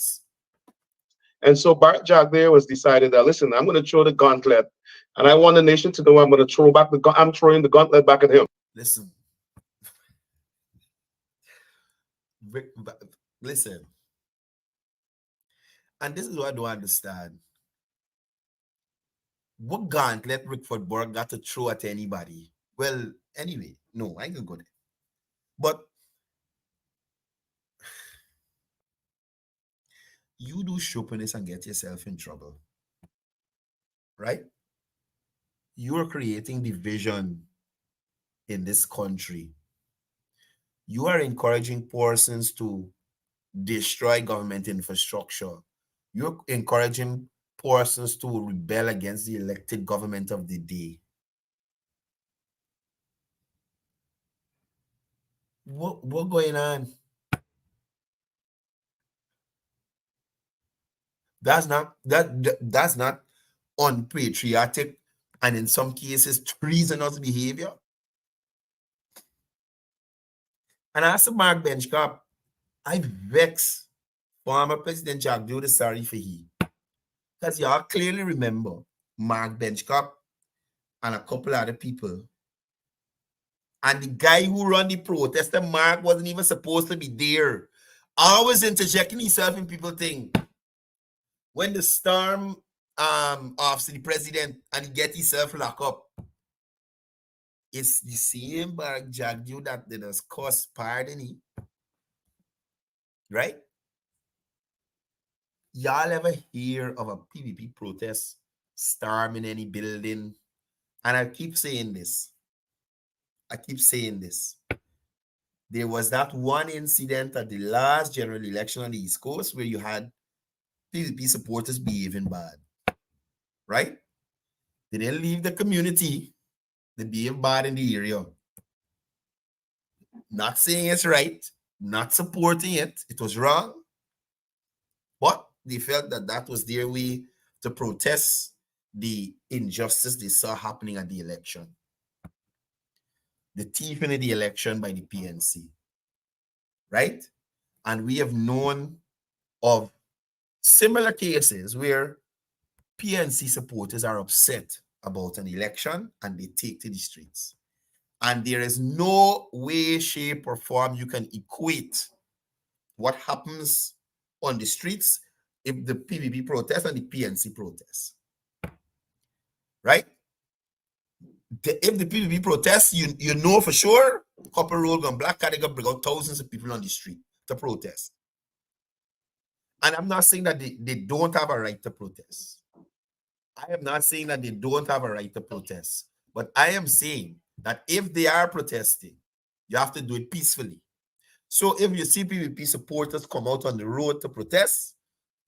And so Bart Jagg there was decided that, listen, I'm going to throw the gauntlet, and I want the nation to know I'm going to throw back I'm throwing the gauntlet back at him. Listen. Listen. And this is what I don't understand. What gauntlet Rickford Burke got to throw at anybody? Well, anyway, no, I ain't gonna go there. But you do chauvinist and get yourself in trouble, right? You are creating division in this country. You are encouraging persons to destroy government infrastructure. You're encouraging persons to rebel against the elected government of the day. What going on? That's not unpatriotic and in some cases treasonous behavior. And as a Mark Benchcop, I vex former President Jack Joe sorry for he. Because y'all clearly remember Mark Benchcop and a couple other people. And the guy who run the protest, Mark wasn't even supposed to be there. Always interjecting himself in people thing. When the storm of the president and he get himself locked up, it's the same Mark Jagdew that did us cause pardon, right? Y'all ever hear of a PvP protest storming any building? And I keep saying this. There was that one incident at the last general election on the East Coast where you had PvP supporters behaving bad, right? They didn't leave the community. They behave bad in the area. Not saying it's right, not supporting it. It was wrong. But they felt that that was their way to protest the injustice they saw happening at the election. The thieving of the election by the PNC, right? And we have known of similar cases where PNC supporters are upset about an election and they take to the streets. And there is no way, shape, or form you can equate what happens on the streets if the PvP protest and the PNC protest, right? If the PvP protest, you know for sure, Copper Road and Black Cat, they gonna bring out thousands of people on the street to protest. And I'm not saying that they don't have a right to protest. I am not saying that they don't have a right to protest. But I am saying that if they are protesting, you have to do it peacefully. So if you see PvP supporters come out on the road to protest,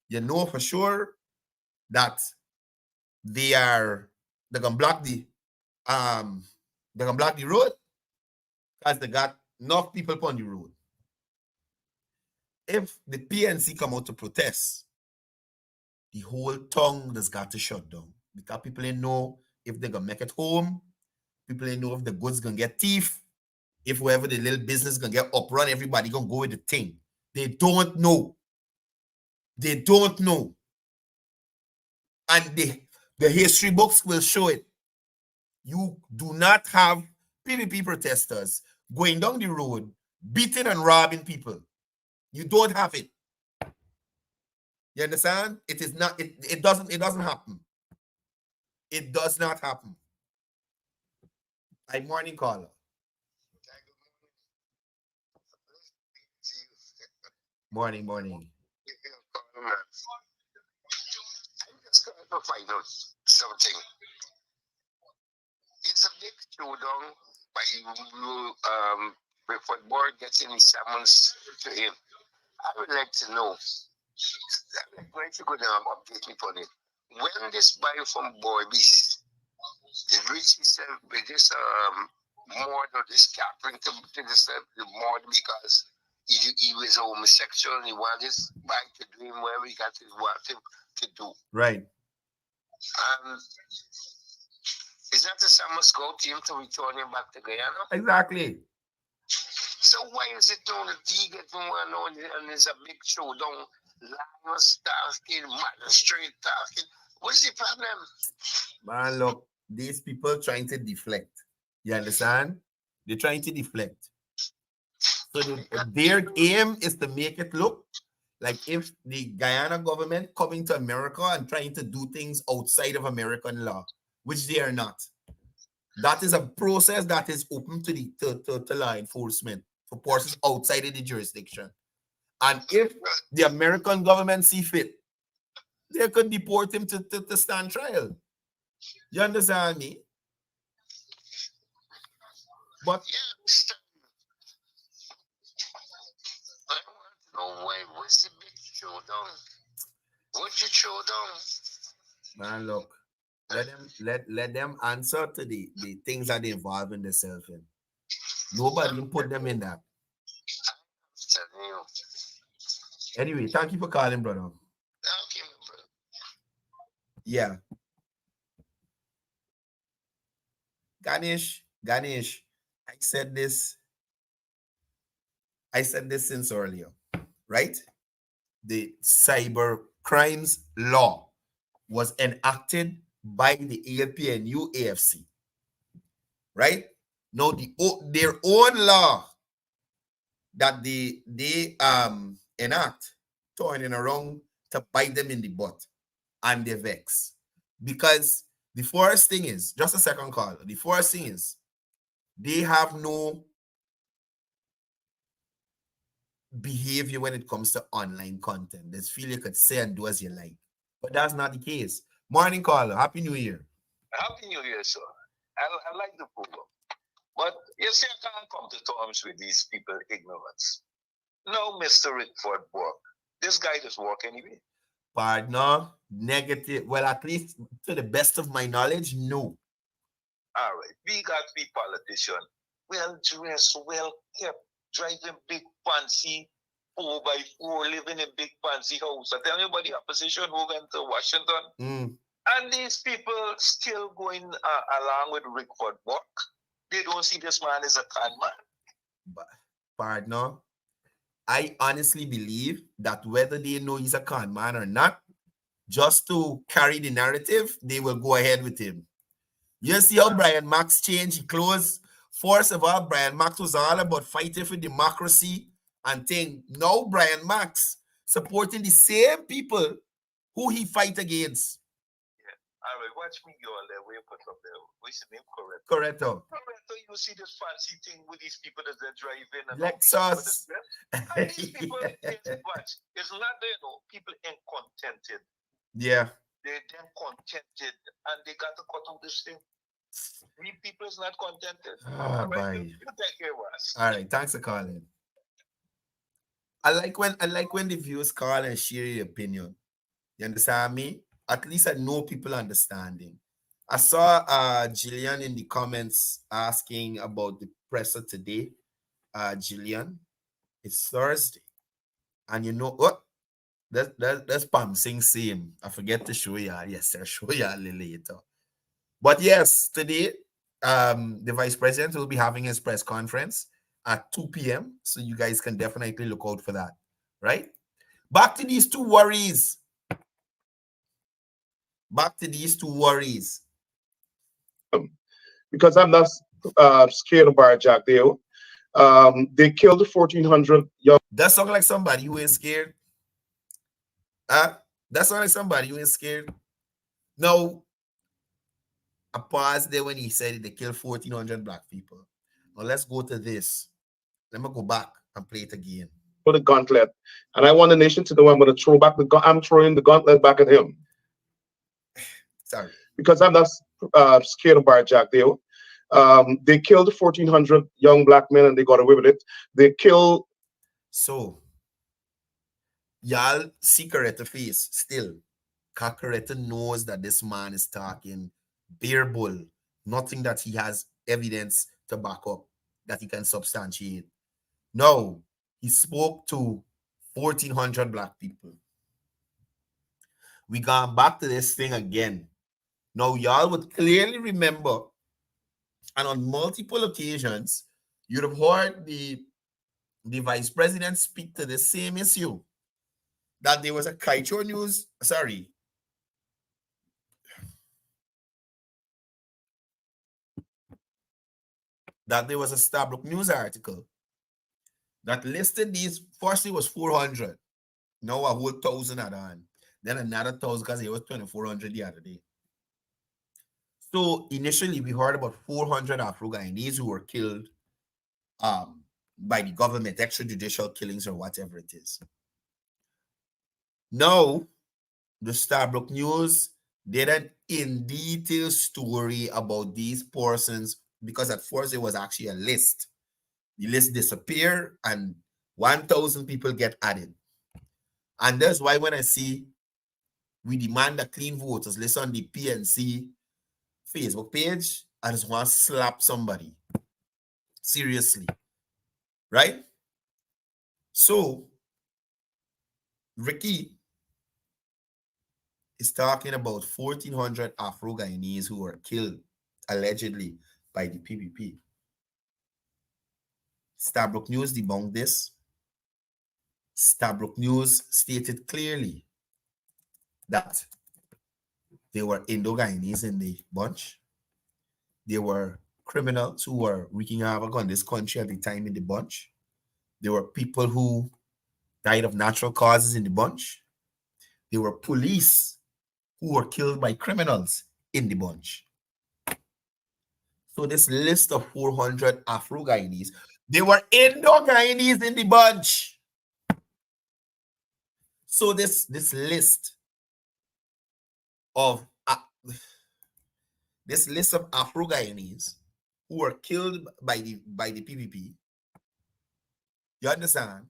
you know for sure that they're gonna block the road because they got enough people on the road. If the PNC come out to protest, the whole tongue has got to shut down because people ain't know if they're gonna make it home. People ain't know if the goods gonna get thief. If wherever the little business gonna get uprun, everybody gonna go with the thing. They don't know. They don't know. And the history books will show it. You do not have PvP protesters going down the road, beating and robbing people. You don't have it. You understand? It is not, it doesn't happen. It does not happen. Hi, morning caller. Morning. I'm just trying to find out something. It's a big showdown by Redford Board getting summons to him. I would like to know. I'm going to go down and update me on it. When this buy from Boybies, did Richie said with this more of this captain to this more because he was homosexual and he wanted his bike to do him wherever he got his want him to do. Right. Is that the summer scout team to return him back to Guyana? Exactly. So why is it only D get one on and there's a big showdown? Lions talking, magistrate talking. What's the problem? Man, look, these people trying to deflect. You understand? They're trying to deflect. So their aim is to make it look like if the Guyana government coming to America and trying to do things outside of American law, which they are not. That is a process that is open to the to law enforcement for persons outside of the jurisdiction. And if the American government see fit, they could deport him to stand trial. You understand me? But yeah, I want to know what's the big showdown? What you showdown? Man, look, let them answer to the things that they involve in themselves in. Nobody put them in that. Anyway, thank you for calling, brother. Okay, brother. Yeah. Ganesh, I said this since earlier, right? The cyber crimes law was enacted by the ALPNU AFC, right? Now their own law that they enact turning around to bite them in the butt, and they vex. Because the first thing is, just a second call, the first thing is they have no behavior when it comes to online content. They feel you could say and do as you like. But that's not the case. Morning caller, Happy New Year. Happy New Year, sir. I like the program. But you see, I can't come to terms with these people ignorance. No, Mr. Rickford work. This guy does work anyway. Partner, negative. Well, at least to the best of my knowledge, no. All right. We got the politician. Well dressed, well kept, driving big fancy 4x4, living in big fancy house. I tell you about the opposition who went to Washington. And these people still going along with Rickford work. They don't see this man as a con man. But, partner, I honestly believe that whether they know he's a con man or not, just to carry the narrative, they will go ahead with him. You see how Brian Max changed clothes? First of all, Brian Max was all about fighting for democracy and thing. Now Brian Max supporting the same people who he fight against. All right, watch me, y'all. We put up there. What's the name? Correcto. You see this fancy thing with these people that they're driving and Lexus. And these people, watch. It's not there, no. People ain't contented. Yeah. They're then contented and they got to cut out this thing. We people is not contented. All right, you take care of us. All right, thanks for calling. I like when the viewers call and share your opinion. You understand me? At least I know people understanding. I saw Jillian in the comments asking about the presser today. Jillian, it's Thursday. And you know what? That's Pam Sing same. I forget to show you. Yes, I'll show you a little later. But yes, today, the vice president will be having his press conference at 2 p.m. So you guys can definitely look out for that, right? Back to these two worries. Because I'm not scared of Barjack there. They killed 1,400 young. That sounds like somebody who is scared. That sounds like somebody who is scared. No. I paused there when he said they killed 1,400 black people. Now let's go to this. Let me go back and play it again. For the gauntlet. And I want the nation to know I'm going to throw back I'm throwing the gauntlet back at him. Sorry. Because I'm not scared of Barjack there. They killed 1,400 young black men and they got away with it. They killed. So, y'all see Coretta face still. Coretta knows that this man is talking bare bull. Nothing that he has evidence to back up, that he can substantiate. No, he spoke to 1,400 black people. We gone back to this thing again. Now, y'all would clearly remember, and on multiple occasions, you'd have heard the vice president speak to the same issue, that there was a Kaito News, that there was a Stabrook News article that listed these. First, it was 400. Now a whole 1,000 add on. Then another 1,000 because it was 2,400 the other day. So initially, we heard about 400 Afro-Guyanese who were killed by the government, extrajudicial killings or whatever it is. Now, the Stabrook News did an in-detail story about these persons, because at first it was actually a list. The list disappeared and 1,000 people get added. And that's why when I see we demand a clean voters list on the PNC Facebook page, I just want to slap somebody. Seriously. Right? So, Ricky is talking about 1,400 Afro-Guyanese who were killed, allegedly, by the PPP. Stabrook News debunked this. Stabrook News stated clearly that there were Indo-Guyanese in the bunch. There were criminals who were wreaking havoc on this country at the time in the bunch. There were people who died of natural causes in the bunch. There were police who were killed by criminals in the bunch. So this list of 400 Afro-Guyanese, they were Indo-Guyanese in the bunch. So this list of Afro-Guyanese who were killed by the PPP, you understand,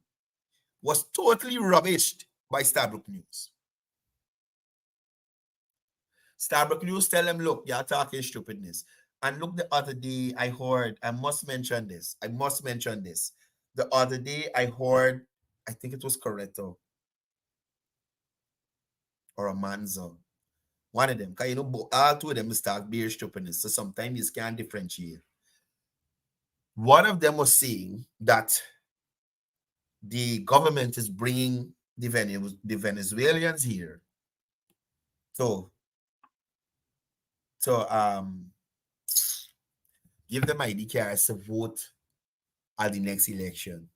was totally rubbished by Stabrook News. Stabrook News tell them, look, you're talking stupidness. And look, the other day I heard, I must mention this. The other day I heard, I think it was Corretto or Amanza. One of them, because you know, all two of them start being stupidness. So sometimes you can't differentiate. One of them was saying that the government is bringing the Venezuelans here to give them ID cards to vote at the next election.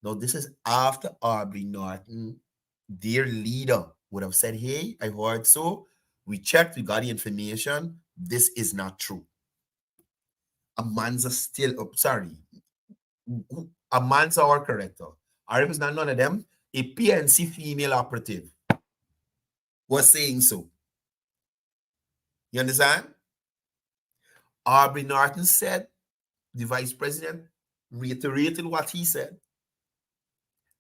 Now, this is after Aubrey Norton, their leader, would have said, hey, I heard so. We checked, we got the information. This is not true. Amanza still up. Sorry. Amanza or corrector. Or if it's not none of them, a PNC female operative was saying so. You understand? Aubrey Norton said, the vice president reiterated what he said.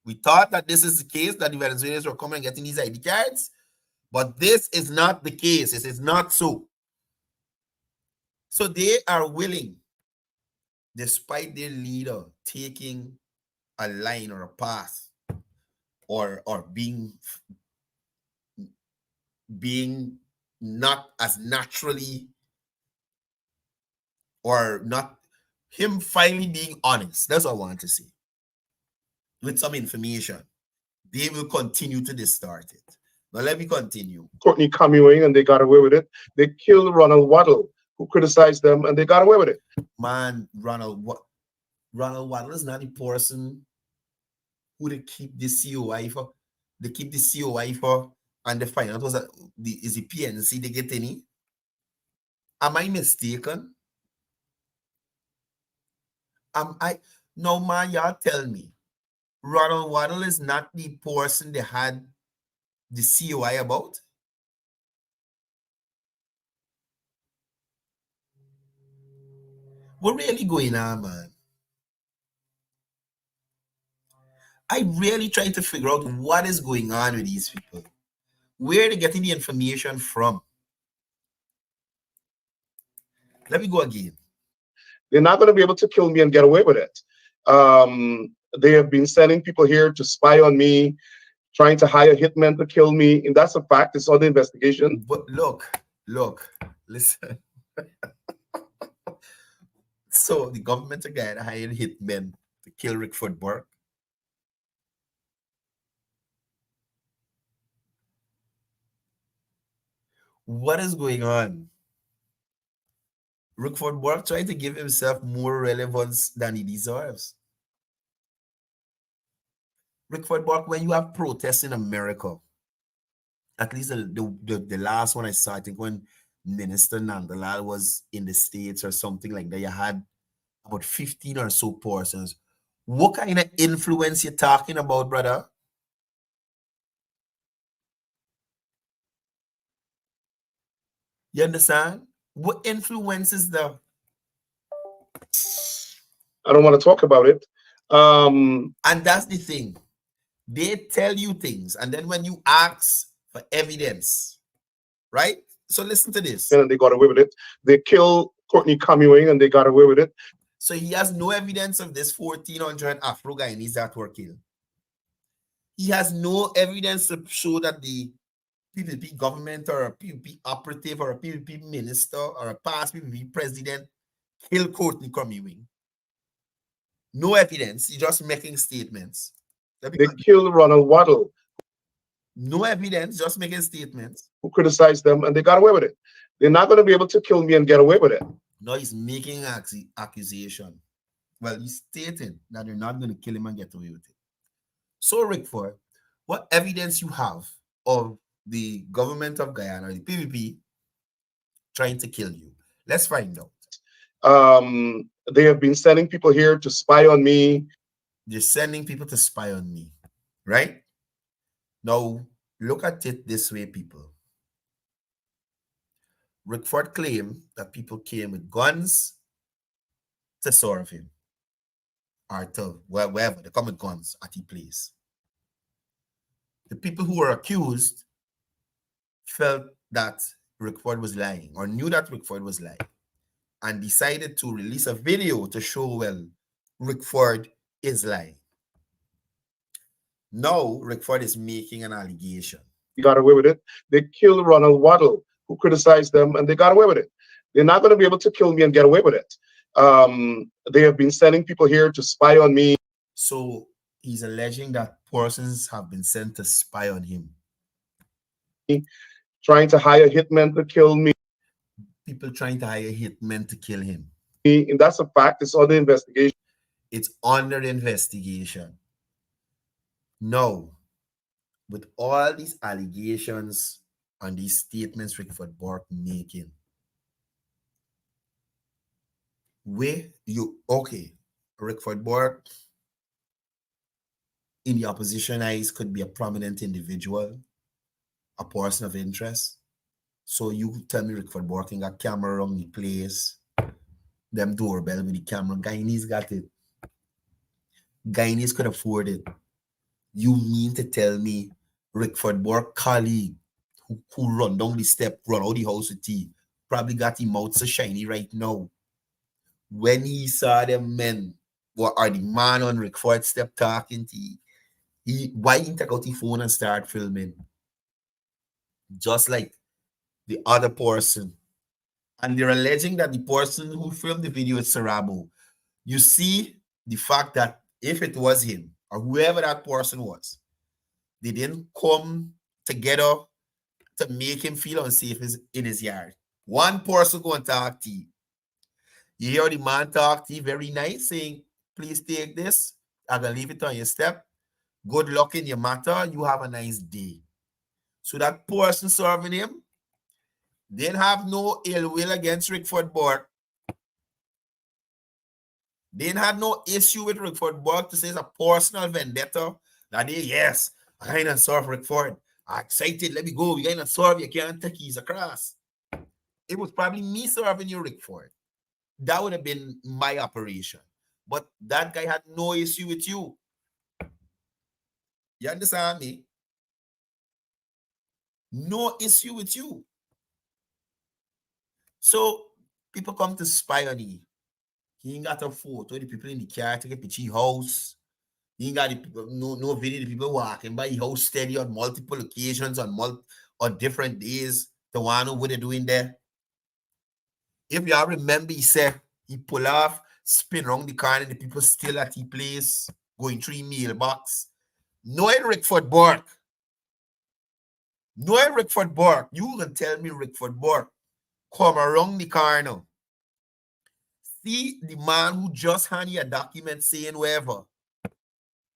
We thought that this is the case, that the Venezuelans were coming and getting these ID cards, but this is not the case. It is not so. So they are willing, despite their leader taking a line or a path or being not as naturally, or not him finally being honest. That's what I want to see. With some information, they will continue to distort it. Now let me continue. Courtney coming and they got away with it. They killed Ronald Waddle, who criticized them, and they got away with it. Man, Ronald Waddle is not the person who they keep the COI for. They keep the COI for, and the finance was is the PNC they get any? Am I mistaken? No, man, y'all tell me. Ronald Waddle is not the person they had the COI about? What really going on, man? I really try to figure out what is going on with these people. Where are they getting the information from? Let me go again. They're not going to be able to kill me and get away with it. They have been sending people here to spy on me, trying to hire hitmen to kill me, and that's a fact. It's on the investigation. But look, Look, listen. So the government of Guyana hired hitmen to kill Rickford Burke. What is going on? Rickford Burke trying to give himself more relevance than he deserves. Rickford Burke, when you have protests in America, at least the last one I saw, I think when Minister Nandalal was in the States or something like that, you had about 15 or so persons. What kind of influence you talking about, brother? You understand? What influence is the... I don't want to talk about it. And that's the thing. They tell you things, and then when you ask for evidence, right? So listen to this. And they got away with it. They killed Courtney Camuing and they got away with it. So he has no evidence of this 1,400 Afro-Guyanese that were killed. He has no evidence to show that the PPP government or a PPP operative or a PPP minister or a past PPP president killed Courtney Camuing. No evidence. He's just making statements. They killed Ronald Waddle. No evidence, just making statements. Who criticized them and they got away with it. They're not going to be able to kill me and get away with it. No, he's making an accusation. Well, he's stating that they're not going to kill him and get away with it. So, Rickford, what evidence you have of the government of Guyana, the PPP, trying to kill you? Let's find out. They have been sending people here to spy on me. They're sending people to spy on me, right? Now, look at it this way, people. Rickford claimed that people came with guns to serve him, or to wherever they come with guns at the place. The people who were accused felt that Rickford was lying, or knew that Rickford was lying, and decided to release a video to show, well, Rickford is lying. Now, Rickford is making an allegation. He got away with it. They killed Ronald Waddle, who criticized them, and they got away with it. They're not going to be able to kill me and get away with it. They have been sending people here to spy on me. So he's alleging that persons have been sent to spy on him. Trying to hire hitmen to kill me. People trying to hire hitmen to kill him. And that's a fact. It's under investigation. It's under investigation. Now, with all these allegations and these statements Rickford Burke making, Rickford Burke, in the opposition eyes, could be a prominent individual, a person of interest. So you tell me Rickford Burke got camera around the place, them doorbell with the camera. Guyanese got it. Guyanese could afford it. You mean to tell me Rickford Burke colleague who run down the step, run out the house with tea, probably got his mouth so shiny right now. When he saw them men, or the man on Rickford's step talking to why he take out the phone and start filming? Just like the other person. And they're alleging that the person who filmed the video is Sarabo. You see the fact that if it was him, or whoever that person was, they didn't come together to make him feel unsafe in his yard. One person go and talk to you. You hear the man talk to you very nice, saying, please take this. I'm going to leave it on your step. Good luck in your matter. You have a nice day. So that person serving him didn't have no ill will against Rickford Burke. Didn't have no issue with Rickford Burke to say it's a personal vendetta. That day, yes, I ain't gonna serve Rickford. I'm excited, let me go. We ain't serve, you can't take keys across. It was probably me serving you, Rickford. That would have been my operation. But that guy had no issue with you. You understand me? No issue with you. So people come to spy on you. He ain't got a photo of the people in the car to get the house. He ain't got no video of the people walking by the house steady on multiple occasions on different days. The one who what they doing there. If y'all remember, he said he pull off, spin around the car, and the people still at the place, going through mailbox. Knowing Rickford Bork. Knowing Rickford Bork, you can tell me Rickford Bork come around the car now. See the man who just handed you a document saying wherever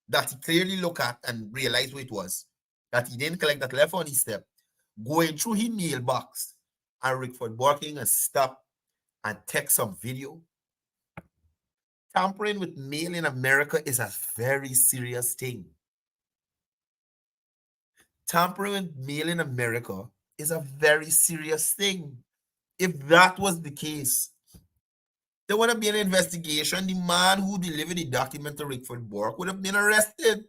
that he clearly look at and realize what it was, that he didn't collect, that left on his step, going through his mailbox, and Rickford Borking and stop and take some video. Tampering with mail in America is a very serious thing. Tampering with mail in America is a very serious thing. If that was the case, there would have been an investigation. The man who delivered the document to Rickford Bork would have been arrested.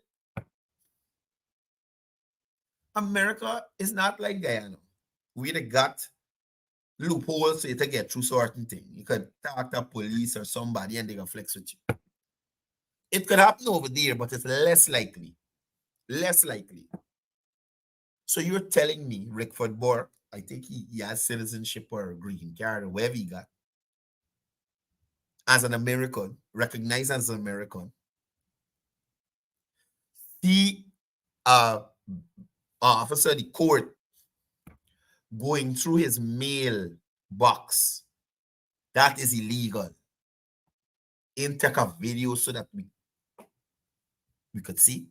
America is not like Guyana. We got loopholes so you to get through certain things. You could talk to police or somebody and they can flex with you. It could happen over there, but it's less likely. Less likely. So you're telling me Rickford Bork, I think he has citizenship or a green card or whatever he got, as an American, recognized as an American, the officer of the court going through his mail box, that is illegal. In take a video so that we could see.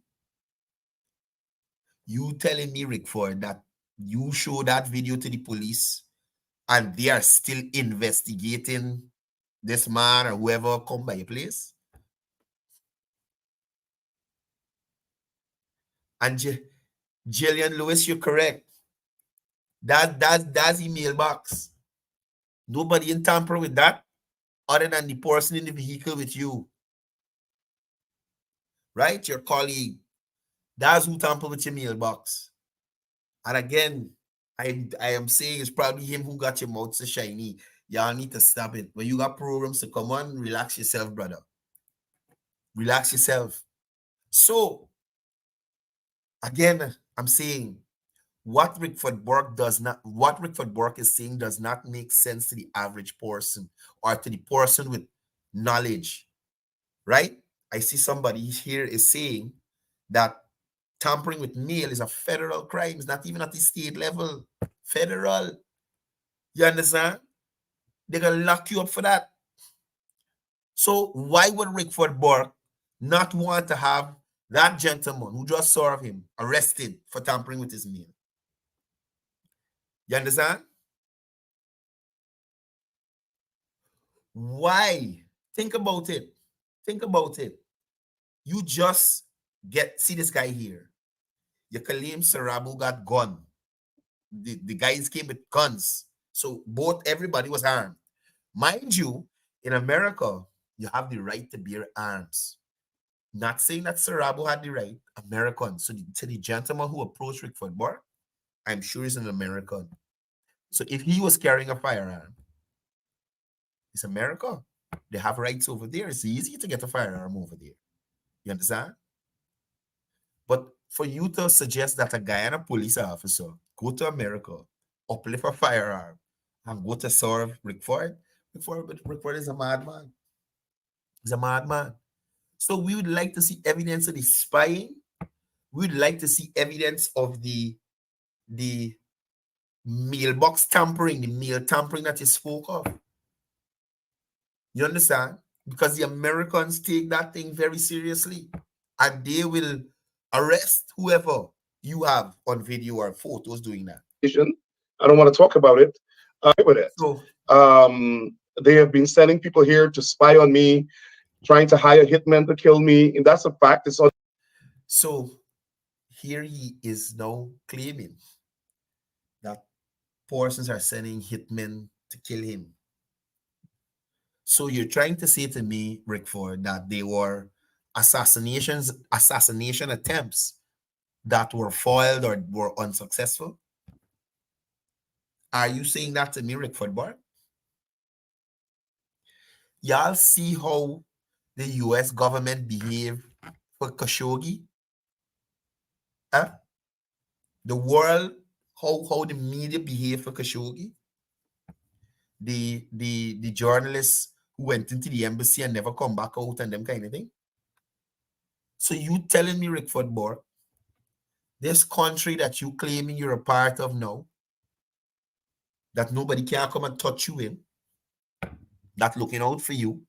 You telling me, Rickford, that you show that video to the police and they are still investigating this man or whoever come by your place? And Jillian Lewis, you're correct. That's the mailbox. Nobody in tamper with that other than the person in the vehicle with you. Right? Your colleague. That's who tamper with your mailbox. And again, I am saying it's probably him who got your mouth so shiny. Y'all need to stop it. When you got programs to come on, relax yourself, brother. Relax yourself. So, again, I'm saying what Rickford Bork is saying does not make sense to the average person or to the person with knowledge, right? I see somebody here is saying that tampering with mail is a federal crime. It's not even at the state level. Federal. You understand? They're going to lock you up for that. So why would Rickford Bork not want to have that gentleman who just served him arrested for tampering with his mail? You understand? Why? Think about it. Think about it. You just see this guy here. Your Kaleem Sarabu got gun. The guys came with guns. So everybody was armed. Mind you, in America, you have the right to bear arms. Not saying that Sarabu had the right, American. So the gentleman who approached Rickford Bork, I'm sure he's an American. So if he was carrying a firearm, it's America. They have rights over there. It's easy to get a firearm over there. You understand? But for you to suggest that a Guyana police officer go to America, uplift a firearm, and go to serve Rickford is a madman. He's a madman. So we would like to see evidence of the spying. We would like to see evidence of the mailbox tampering, the mail tampering that you spoke of. You understand? Because the Americans take that thing very seriously. And they will arrest whoever you have on video or photos doing that. I don't want to talk about it. With it. So, they have been sending people here to spy on me, trying to hire hitmen to kill me. And that's a fact. So here he is now claiming that persons are sending hitmen to kill him. So you're trying to say to me, Rickford, that they were assassination attempts that were foiled or were unsuccessful? Are you saying that to me, Rickford Bork? Y'all see how the U.S. government behaved for Khashoggi? The world, how the media behave for Khashoggi, the journalists who went into the embassy and never come back out and them kind of thing. So you telling me, Rick Football, this country that you claiming you're a part of now, that nobody can come and touch you in, that looking out for you,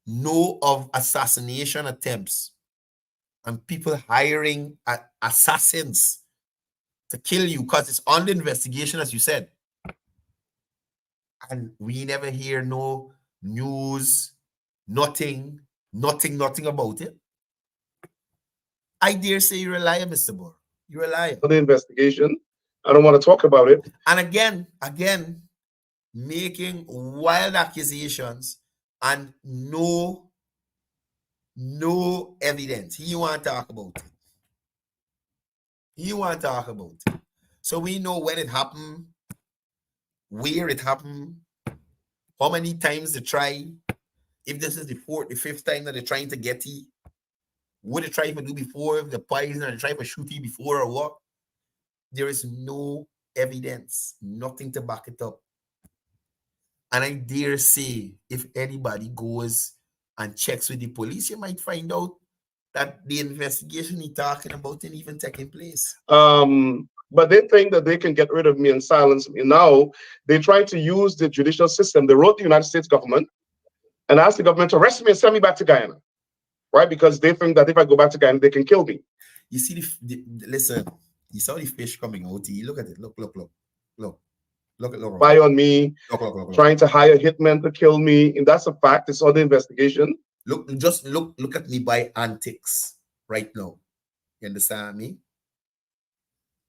know of assassination attempts and people hiring assassins to kill you because it's under investigation, as you said. And we never hear no news, nothing about it. I dare say you're a liar, Mr. Bohr. You're a liar. The investigation. I don't want to talk about it. And again, making wild accusations and no evidence. He want to talk about it. He want to talk about it. So we know when it happened, where it happened, how many times they try. If this is the fourth, the fifth time that they're trying to get you, what they try to do before, if the poison and they try to shoot you before or what. There is no evidence, nothing to back it up. And I dare say, if anybody goes and checks with the police, you might find out that the investigation he's talking about ain't even taking place. But they think that they can get rid of me and silence me. Now, they try to use the judicial system. They wrote the United States government and asked the government to arrest me and send me back to Guyana, right? Because they think that if I go back to Guyana, they can kill me. You see, listen, you saw the fish coming out. You look at it. Look. Spy on me, trying to hire hitmen to kill me. And that's a fact. It's on the investigation. Look at me by antics right now. You understand me?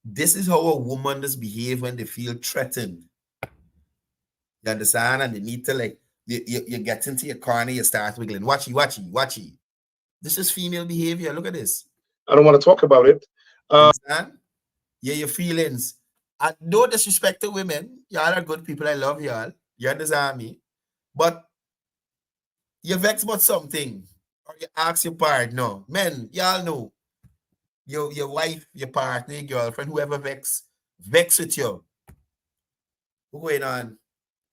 This is how a woman does behave when they feel threatened. You understand? And they need to, like, you get into your corner, you start wiggling. Watchy. This is female behavior. Look at this. I don't want to talk about it. Understand? Yeah, your feelings. And no disrespect to women. Y'all are good people. I love y'all. You understand me? But you vex about something. Or you ask your partner. Men, y'all know. Your wife, your partner, your girlfriend, whoever vex with you. What's going on?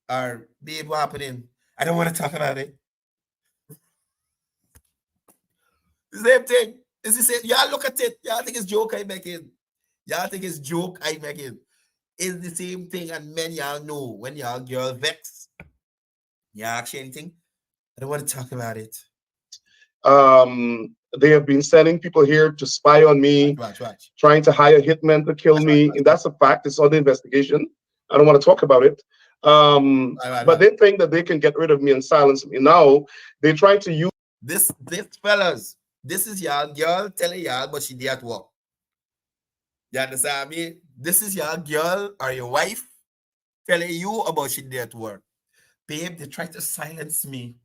Or babe, what happening? I don't want to talk about it. The same thing. It's the same. Y'all look at it. Y'all think it's joke I make it. It's the same thing. And men, y'all know when y'all girl vex. You ask you anything? I don't want to talk about it. They have been sending people here to spy on me, watch. Trying to hire hitmen to kill me. And that's a fact. It's on the investigation. I don't want to talk about it. But they think that they can get rid of me and silence me. Now, they try to use this fellas. This is y'all girl telling y'all, but she did at work. You understand me? This is your girl or your wife telling you about she did at work. Babe, they try to silence me,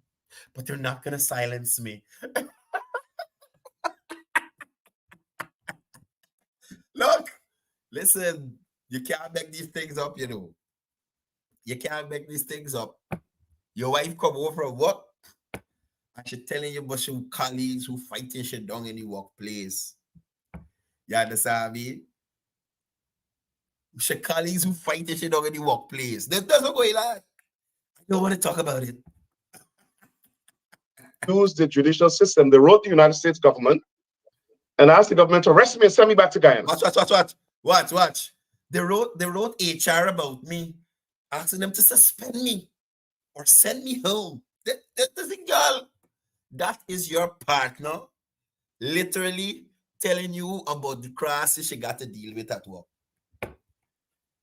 but they're not going to silence me. Look, listen, you can't make these things up, you know. You can't make these things up. Your wife come over from work and she telling you about some colleagues who fighting shit down in the workplace. You understand me? She colleagues who fighting shit down in the workplace. This doesn't go like that. I don't want to talk about it. Use the judicial system. They wrote the United States government and asked the government to arrest me and send me back to Guyana. Watch. They wrote HR about me, asking them to suspend me or send me home. Girl, that is your partner literally telling you about the crisis she got to deal with at work.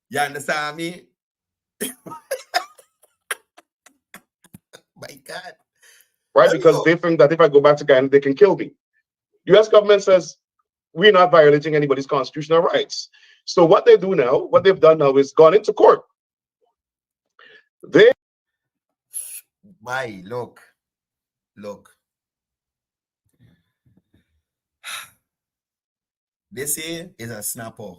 You understand me? My God. Right, because they think that if I go back to Guyana, they can kill me. U.S. government says we're not violating anybody's constitutional rights. So what they do now, what they've done now is gone into court. Look. This here is a snapper.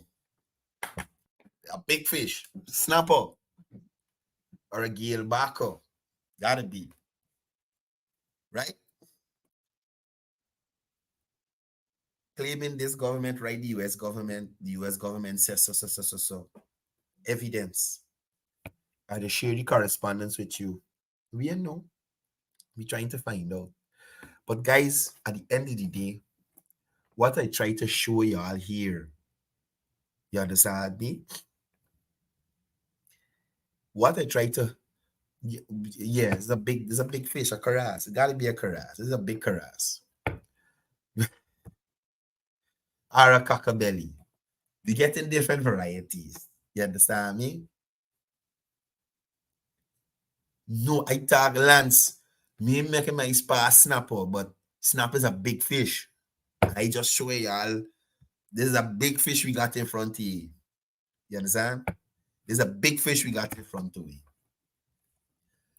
A big fish. Snapper. Or a gale backer. Gotta be. Right? claiming this government, right? The US government says so. Evidence. I just share the correspondence with you. We don't know. We're trying to find out. But guys, at the end of the day, what I try to show y'all here, you understand me? What I try to, yeah, it's a big fish, a karas. It gotta be a karas. It's a big karas. Or a cockabelly. We get in different varieties. You understand me? No, I tag Lance. Me making my spa snapper, but snapper is a big fish. I just show y'all. This is a big fish we got in front of you. You understand? There's a big fish we got in front of you.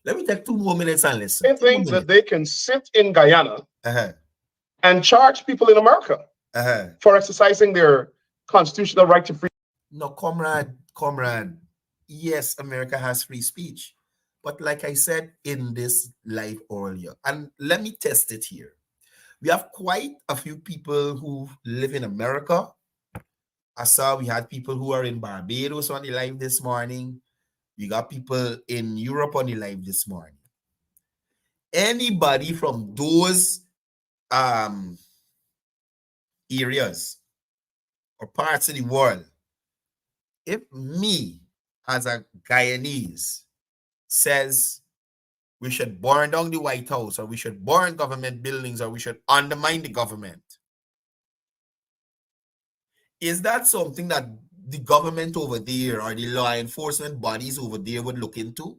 Let me take 2 more minutes and listen. They think that they can sit in Guyana and charge people in America for exercising their constitutional right to free. No, comrade. Yes, America has free speech. But like I said in this live earlier, and let me test it here. We have quite a few people who live in America. I saw we had people who are in Barbados on the live this morning. We got people in Europe on the live this morning. Anybody from those areas or parts of the world, if me as a Guyanese says we should burn down the White House, or we should burn government buildings, or we should undermine the government, is that something that the government over there or the law enforcement bodies over there would look into?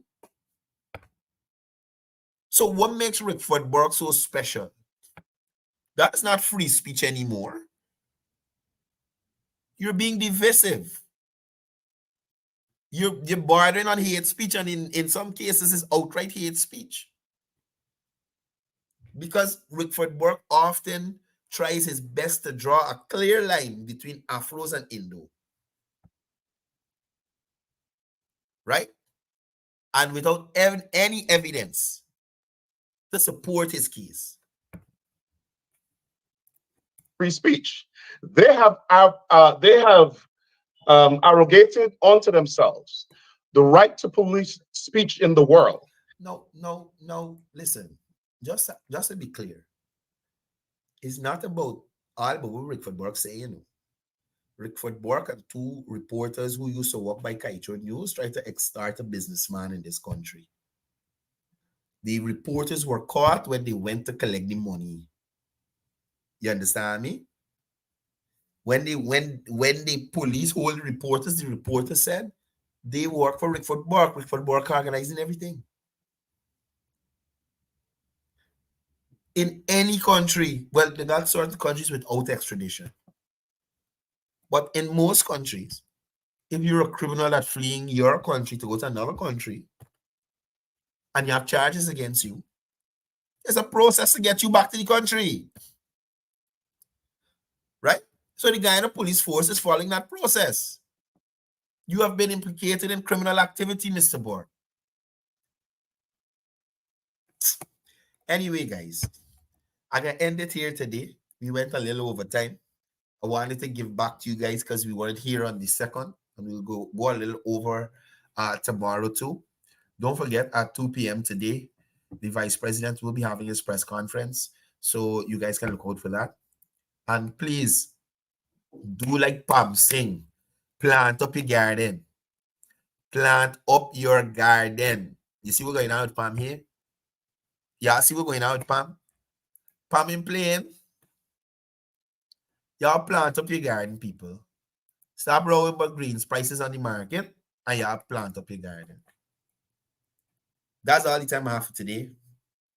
So what makes Rickford so special? That's not free speech anymore. You're being divisive. You're bordering on hate speech, and in some cases it's outright hate speech. Because Rickford often tries his best to draw a clear line between Afros and Indo. Right? And without any evidence to support his case. Free speech. They have arrogated onto themselves the right to police speech in the world. No. Listen, just to be clear, it's not about all about what Rickford Burke saying. Rickford Burke and 2 reporters who used to work by Kaito News tried to extort a businessman in this country. The reporters were caught when they went to collect the money. You understand me? When the police hold reporters, the reporters said they work for Rickford Burke. Rickford Burke organizing everything. In any country, well, there are certain countries without extradition. But in most countries, if you're a criminal that's fleeing your country to go to another country and you have charges against you, there's a process to get you back to the country. Right? So the Guyana police force is following that process. You have been implicated in criminal activity, Mr. Burke. Anyway, guys, I'm going to end it here today. We went a little over time. I wanted to give back to you guys because we weren't here on the 2nd, and we'll go a little over tomorrow too. Don't forget, at 2 p.m. today, the Vice President will be having his press conference, so you guys can look out for that. And please, do like Pam sing. Plant up your garden. Plant up your garden. You see what's going on with Pam here? Yeah, see what's going on with Pam? Pam in playing. Y'all plant up your garden, people. Stop rowing about greens prices on the market, and y'all plant up your garden. That's all the time I have for today.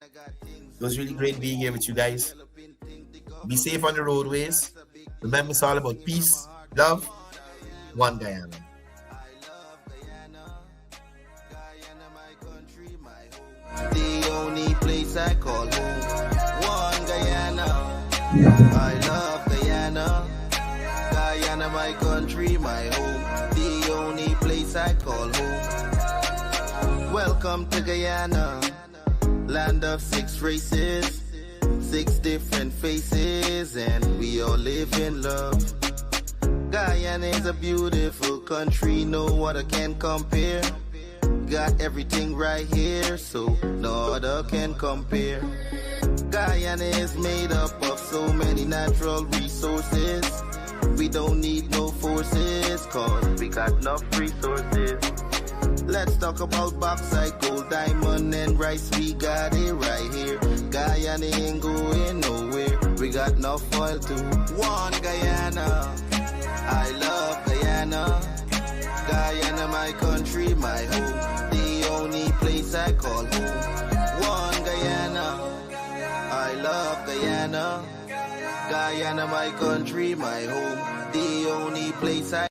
It was really great being here with you guys. Be safe on the roadways. Remember, it's all about peace, love, one Guyana. The only place I call home, one Guyana. I love Guyana. Guyana, my country, my home. The only place I call home. Welcome to Guyana, land of 6 races, 6 different faces, and we all live in love. Guyana is a beautiful country, no other can compare. Got everything right here, so no other can compare. Guyana is made up of so many natural resources. We don't need no forces, cause we got enough resources. Let's talk about bauxite, gold, diamond, and rice. We got it right here. Guyana ain't going nowhere. We got enough oil too. One Guyana, I love Guyana. Guyana, my country, my home. The only place I call home. One Guyana, I love Guyana. Guyana, my country, my home. The only place I...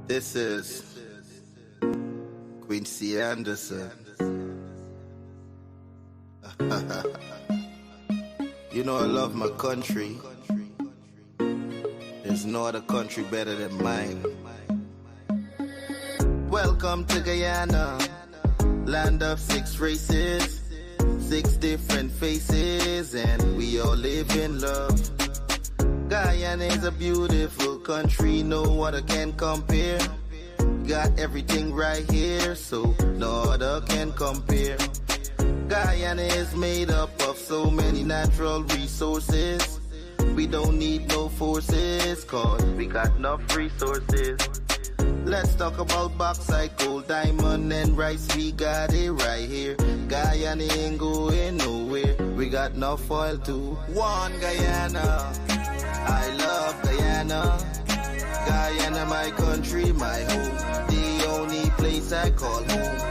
This is Quincy Anderson. You know I love my country. There's no other country better than mine. Welcome to Guyana, land of 6 races, 6 different faces, and we all live in love. Guyana is a beautiful country, no other can compare. Got everything right here, so no other can compare. Guyana is made up of so many natural resources. We don't need no forces, cause we got enough resources. Let's talk about bauxite, gold, diamond, and rice. We got it right here. Guyana ain't going nowhere. We got enough oil too. One Guyana, I love Guyana. Guyana, my country, my home. The only place I call home.